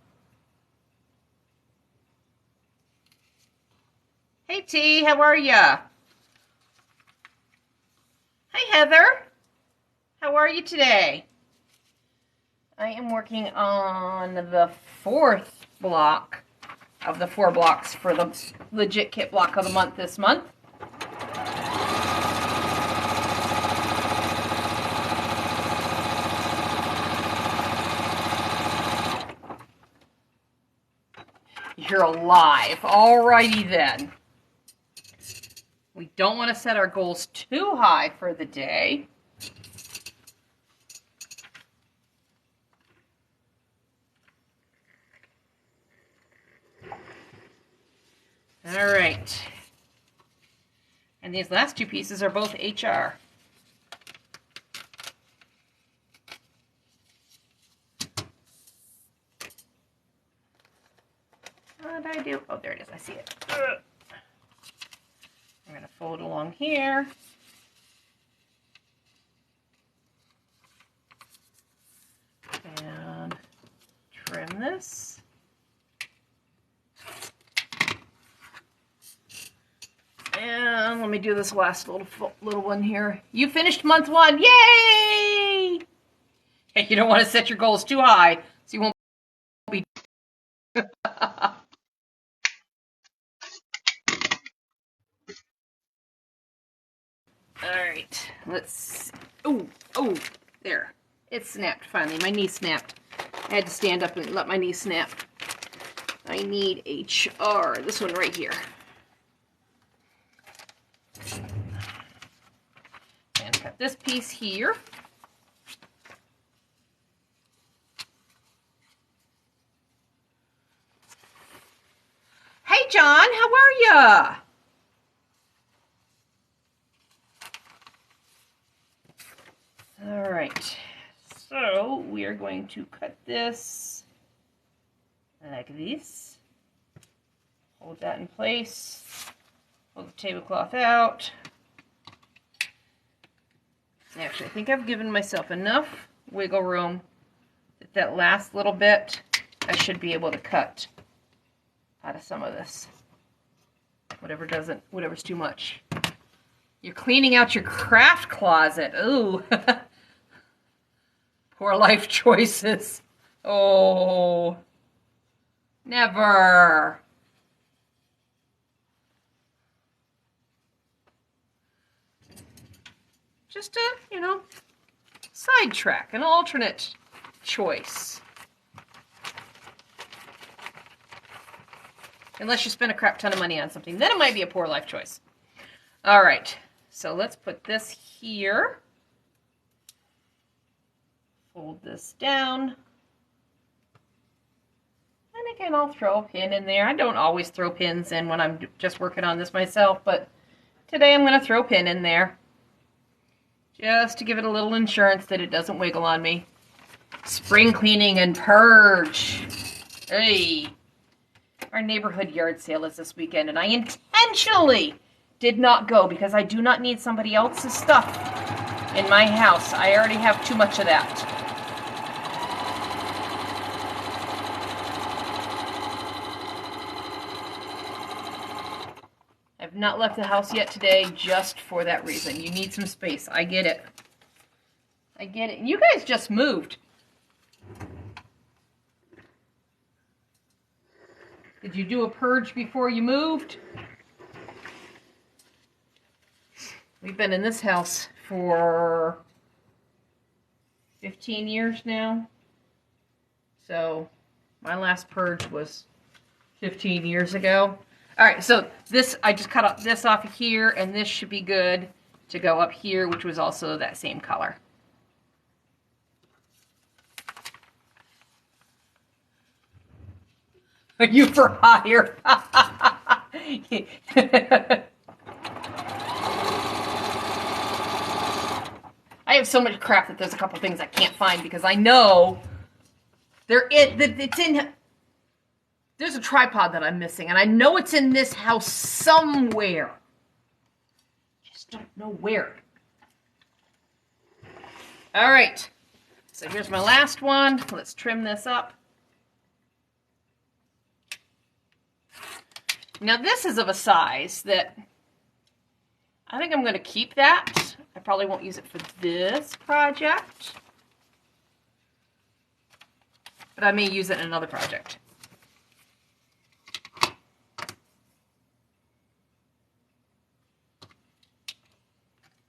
Speaker 1: Hey T, how are ya? Hi Heather. How are you today? I am working on the 4th block of the 4 blocks for the legit kit block of the month this month. You're alive. Alrighty then. We don't want to set our goals too high for the day. All right. And these last 2 pieces are both HR. What did I do? Oh, there it is. I see it. I'm going to fold along here. And trim this. And let me do this last little one here. You finished month 1. Yay! Hey, you don't want to set your goals too high, so you won't be... Alright, let's... Oh, there. It snapped finally. My knee snapped. I had to stand up and let my knee snap. I need HR. This one right here. And cut this piece here. Hey, John, how are ya? All right, so we are going to cut this like this. Hold that in place. Hold the tablecloth out. Actually, I think I've given myself enough wiggle room that last little bit I should be able to cut out of some of this. Whatever's too much. You're cleaning out your craft closet. Ooh. Poor life choices. Oh. Never. Just a, sidetrack, an alternate choice. Unless you spend a crap ton of money on something, then it might be a poor life choice. All right, so let's put this here. Fold this down. And again, I'll throw a pin in there. I don't always throw pins in when I'm just working on this myself, but today I'm going to throw a pin in there. Just to give it a little insurance that it doesn't wiggle on me. Spring cleaning and purge. Hey. Our neighborhood yard sale is this weekend, and I intentionally did not go because I do not need somebody else's stuff in my house. I already have too much of that. I've not left the house yet today just for that reason. You need some space. I get it. I get it. You guys just moved. Did you do a purge before you moved? We've been in this house for 15 years now. So my last purge was 15 years ago. All right, so this, I just cut this off of here, and this should be good to go up here, which was also that same color. Are you for hire? I have so much crap that there's a couple things I can't find because I know it's in. There's a tripod that I'm missing, and I know it's in this house somewhere. Just don't know where. All right. So here's my last one. Let's trim this up. Now this is of a size that I think I'm going to keep that. I probably won't use it for this project, but I may use it in another project.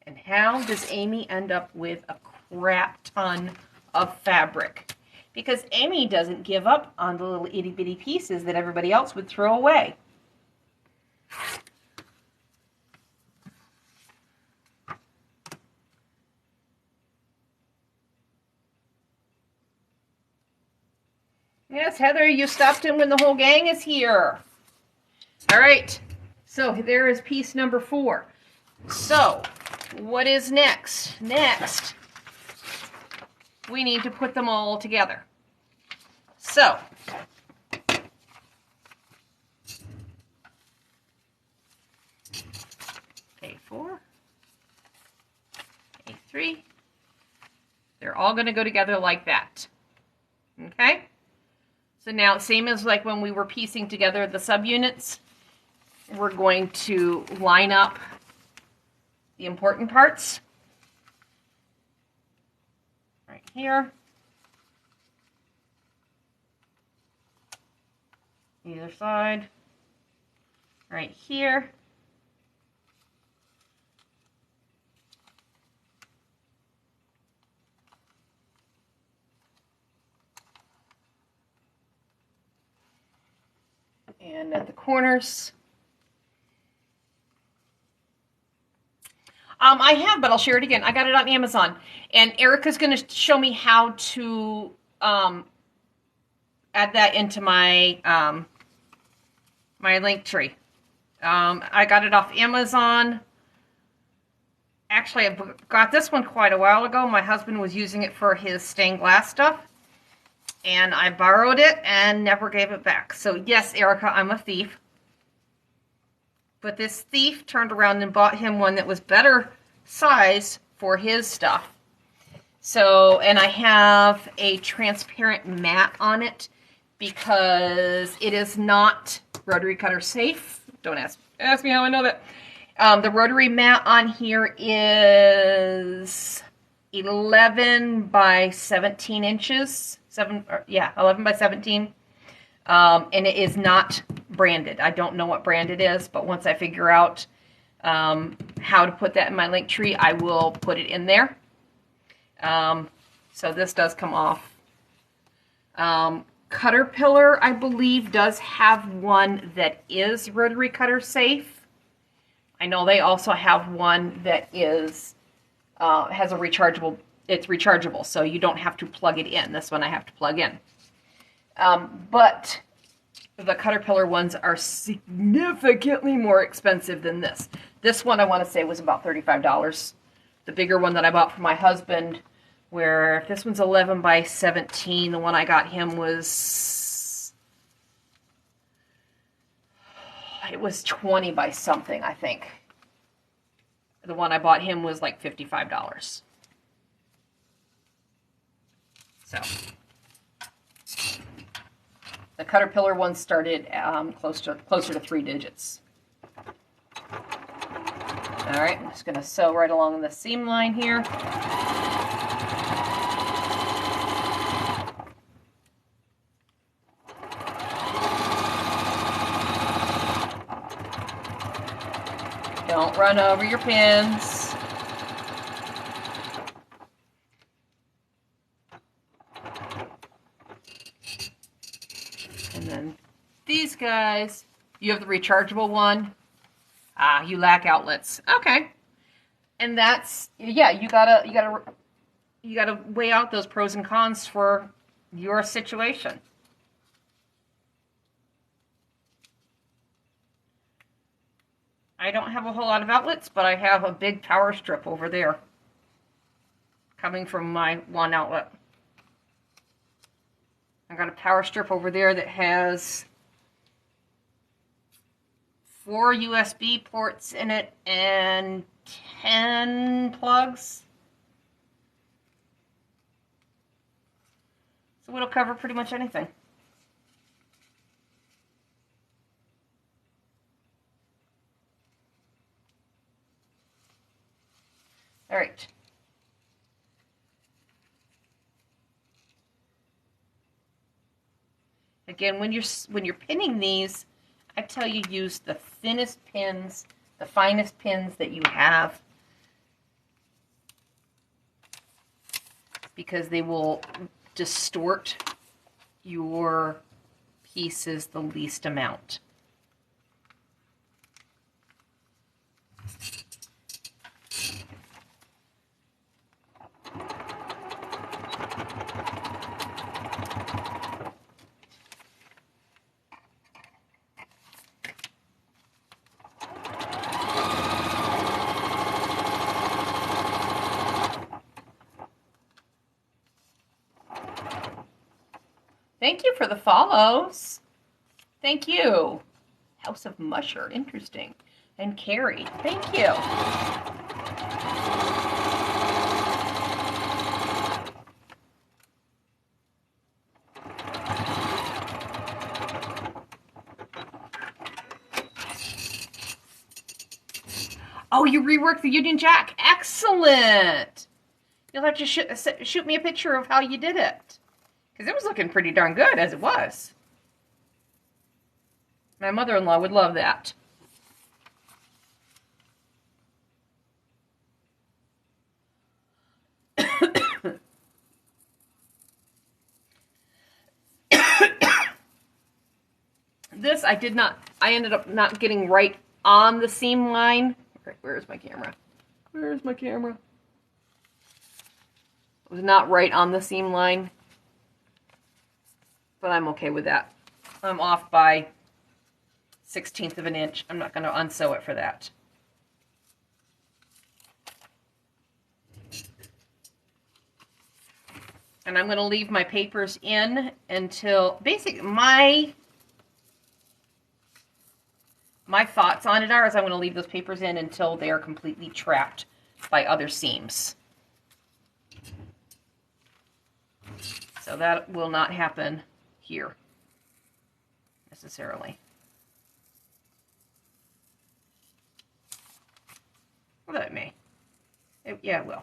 Speaker 1: And how does Amy end up with a crap ton of fabric? Because Amy doesn't give up on the little itty bitty pieces that everybody else would throw away. Yes, Heather, you stopped in when the whole gang is here. All right, so there is piece number 4. So, what is next? Next, we need to put them all together. So, A4, A3, they're all going to go together like that. Okay? So now, same as like when we were piecing together the subunits, we're going to line up the important parts right here, either side, right here, and at the corners. I have, but I'll share it again. I got it on Amazon. And Erica's going to show me how to add that into my my link tree. I got it off Amazon. Actually, I got this one quite a while ago. My husband was using it for his stained glass stuff. And I borrowed it and never gave it back. So yes, Erica, I'm a thief. But this thief turned around and bought him one that was better size for his stuff. So, and I have a transparent mat on it because it is not rotary cutter safe. Don't ask me how I know that. The rotary mat on here is 11 by 17 inches. 11 by 17. And it is not branded. I don't know what brand it is, but once I figure out how to put that in my link tree, I will put it in there. So this does come off. Caterpillar, I believe, does have one that is rotary cutter safe. I know they also have one that is has a rechargeable. It's rechargeable, so you don't have to plug it in. This one I have to plug in. But the Caterpillar ones are significantly more expensive than this. This one I want to say was about $35. The bigger one that I bought for my husband, where if this one's 11 by 17, the one I got him was, it was 20 by something, I think. The one I bought him was like $55. So the Caterpillar one started closer to 3 digits. All right, I'm just going to sew right along the seam line here. Don't run over your pins. And then these guys, you have the rechargeable one. Ah, you lack outlets. Okay. And that's, yeah, you gotta weigh out those pros and cons for your situation. I don't have a whole lot of outlets, but I have a big power strip over there coming from my one outlet. I got a power strip over there that has 4 USB ports in it and 10 plugs. So it'll cover pretty much anything. All right. Again, when you're pinning these, I tell you use the thinnest pins, the finest pins that you have, because they will distort your pieces the least amount. Thank you for the follows. Thank you. House of Musher, interesting. And Carrie, thank you. Oh, you reworked the Union Jack. Excellent. You'll have to shoot me a picture of how you did it, because it was looking pretty darn good as it was. My mother-in-law would love that. This I ended up not getting right on the seam line. Where's my camera? Where's my camera? It was not right on the seam line, but I'm okay with that. I'm off by 1/16 of an inch. I'm not going to unsew it for that. And I'm going to leave my papers in until, basically, my thoughts on it are, is I'm going to leave those papers in until they are completely trapped by other seams. So that will not happen here, necessarily. Well, that may. Yeah, it will.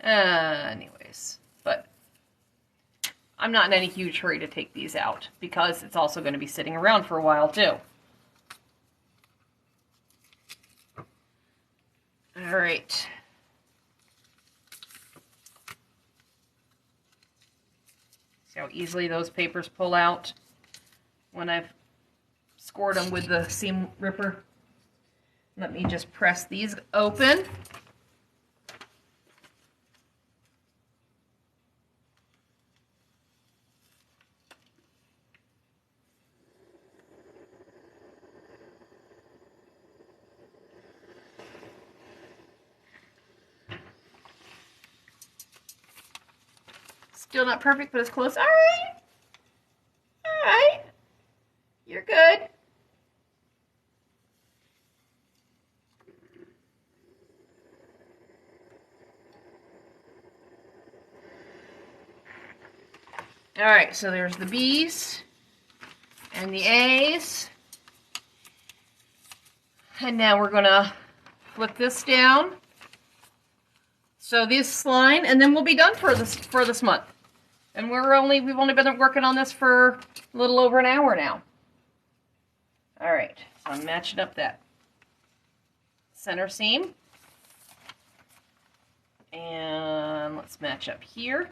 Speaker 1: Anyways, but I'm not in any huge hurry to take these out, because it's also going to be sitting around for a while, too. All right. See how easily those papers pull out when I've scored them with the seam ripper. Let me just press these open. Still not perfect, but it's close. All right. All right. You're good. All right, so there's the B's and the A's. And now we're gonna flip this down. So this line, and then we'll be done for this month. And we've only been working on this for a little over an hour now. All right, so I'm matching up that center seam. And let's match up here.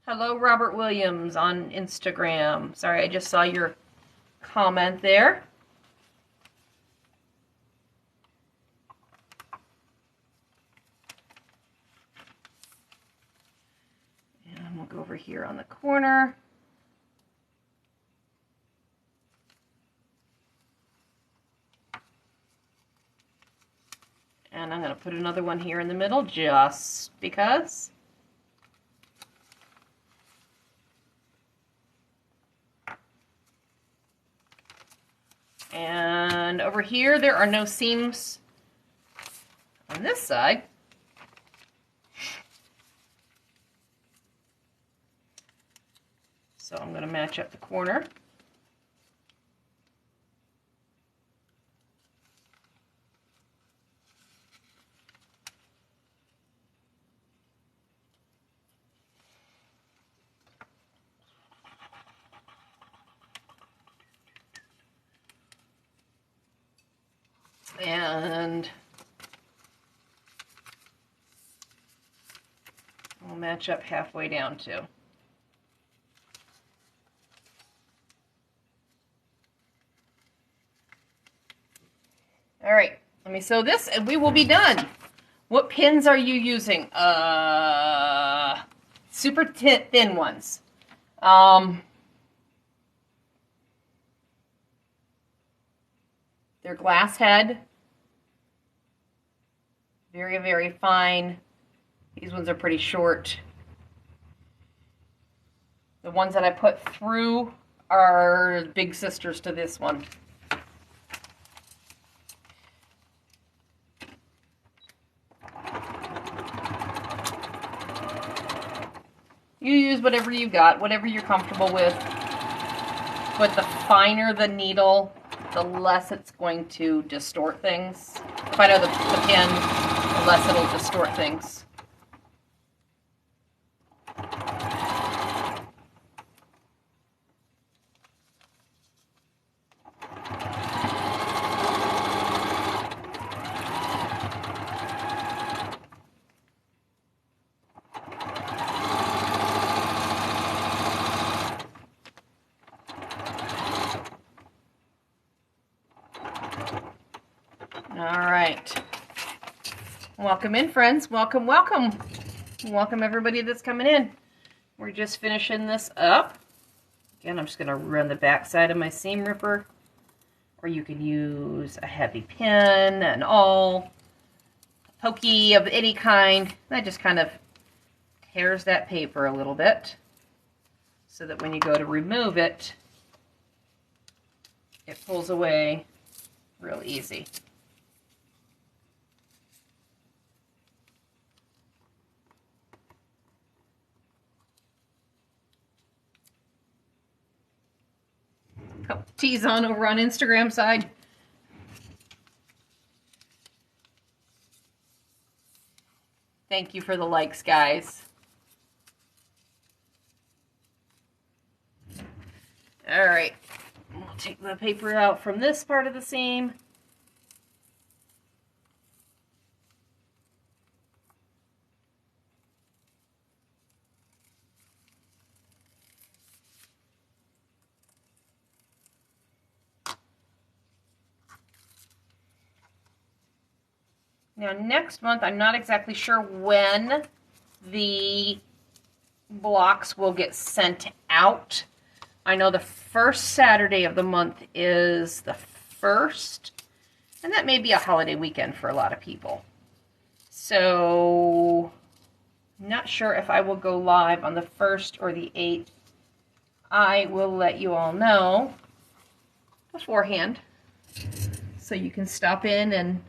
Speaker 1: Hello, Robert Williams on Instagram. Sorry, I just saw your comment there. And we'll go over here on the corner. And I'm going to put another one here in the middle just because. And over here, there are no seams on this side. So I'm going to match up the corner. And we'll match up halfway down too. All right, let me sew this and we will be done. What pins are you using? Super thin ones. They're glass head. Very, very fine. These ones are pretty short. The ones that I put through are big sisters to this one. You use whatever you got, whatever you're comfortable with. But the finer the needle, the less it's going to distort things. The finer the pin, the less it'll distort things. All right. Welcome in, friends. Welcome, welcome. Welcome everybody that's coming in. We're just finishing this up. Again, I'm just going to run the back side of my seam ripper. Or you can use a heavy pin, an awl, a pokey of any kind. That just kind of tears that paper a little bit so that when you go to remove it, it pulls away real easy. Tease on over on Instagram side. Thank you for the likes, guys. All right, we'll take the paper out from this part of the seam. Now next month, I'm not exactly sure when the blocks will get sent out. I know the first Saturday of the month is the 1st. And that may be a holiday weekend for a lot of people. So, not sure if I will go live on the 1st or the 8th. I will let you all know beforehand, so you can stop in and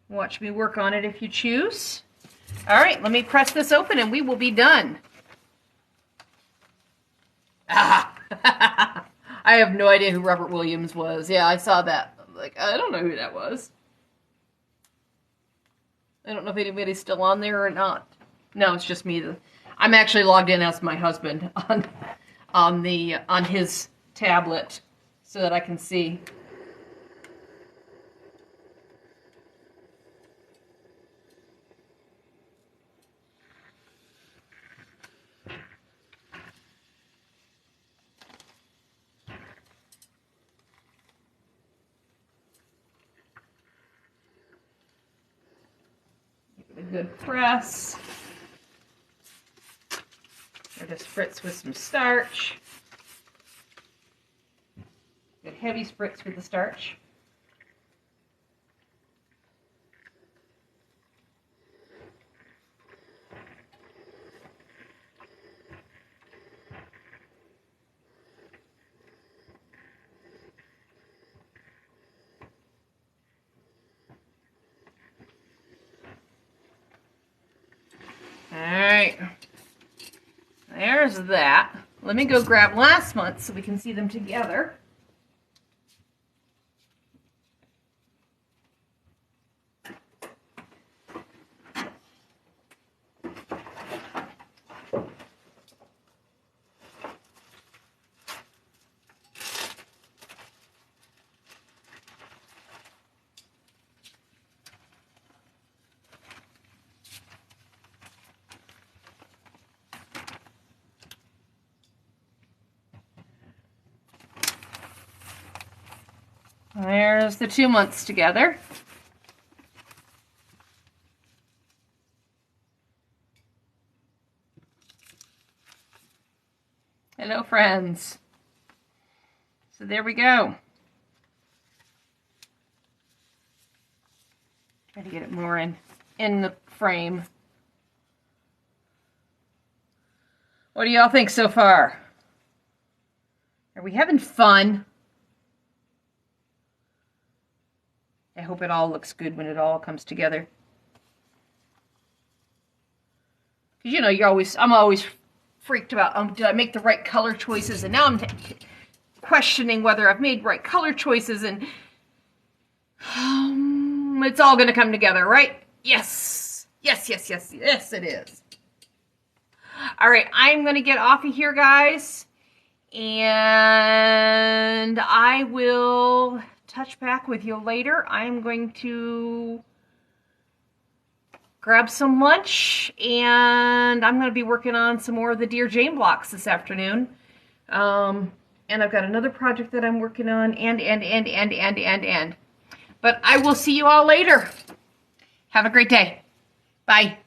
Speaker 1: watch me work on it if you choose. All right, let me press this open and we will be done. Ah, I have no idea who Robert Williams was. Yeah, I saw that. I'm like, I don't know who that was. I don't know if anybody's still on there or not. No, it's just me. I'm actually logged in as my husband on his tablet so that I can see. Give it a good press. Or just spritz with some starch. Good heavy spritz with the starch. Alright, there's that. Let me go grab last month so we can see them together. There's the 2 months together. Hello, friends. So there we go. Try to get it more in the frame. What do y'all think so far? Are we having fun? I hope it all looks good when it all comes together. Because, you know, I'm always freaked about, did I make the right color choices? And now I'm questioning whether I've made right color choices, and it's all going to come together, right? Yes. Yes, yes, yes, yes, it is. All right, I'm going to get off of here, guys. And I will touch back with you later. I'm going to grab some lunch, and I'm going to be working on some more of the Dear Jane blocks this afternoon. And I've got another project that I'm working on, and. But I will see you all later. Have a great day. Bye.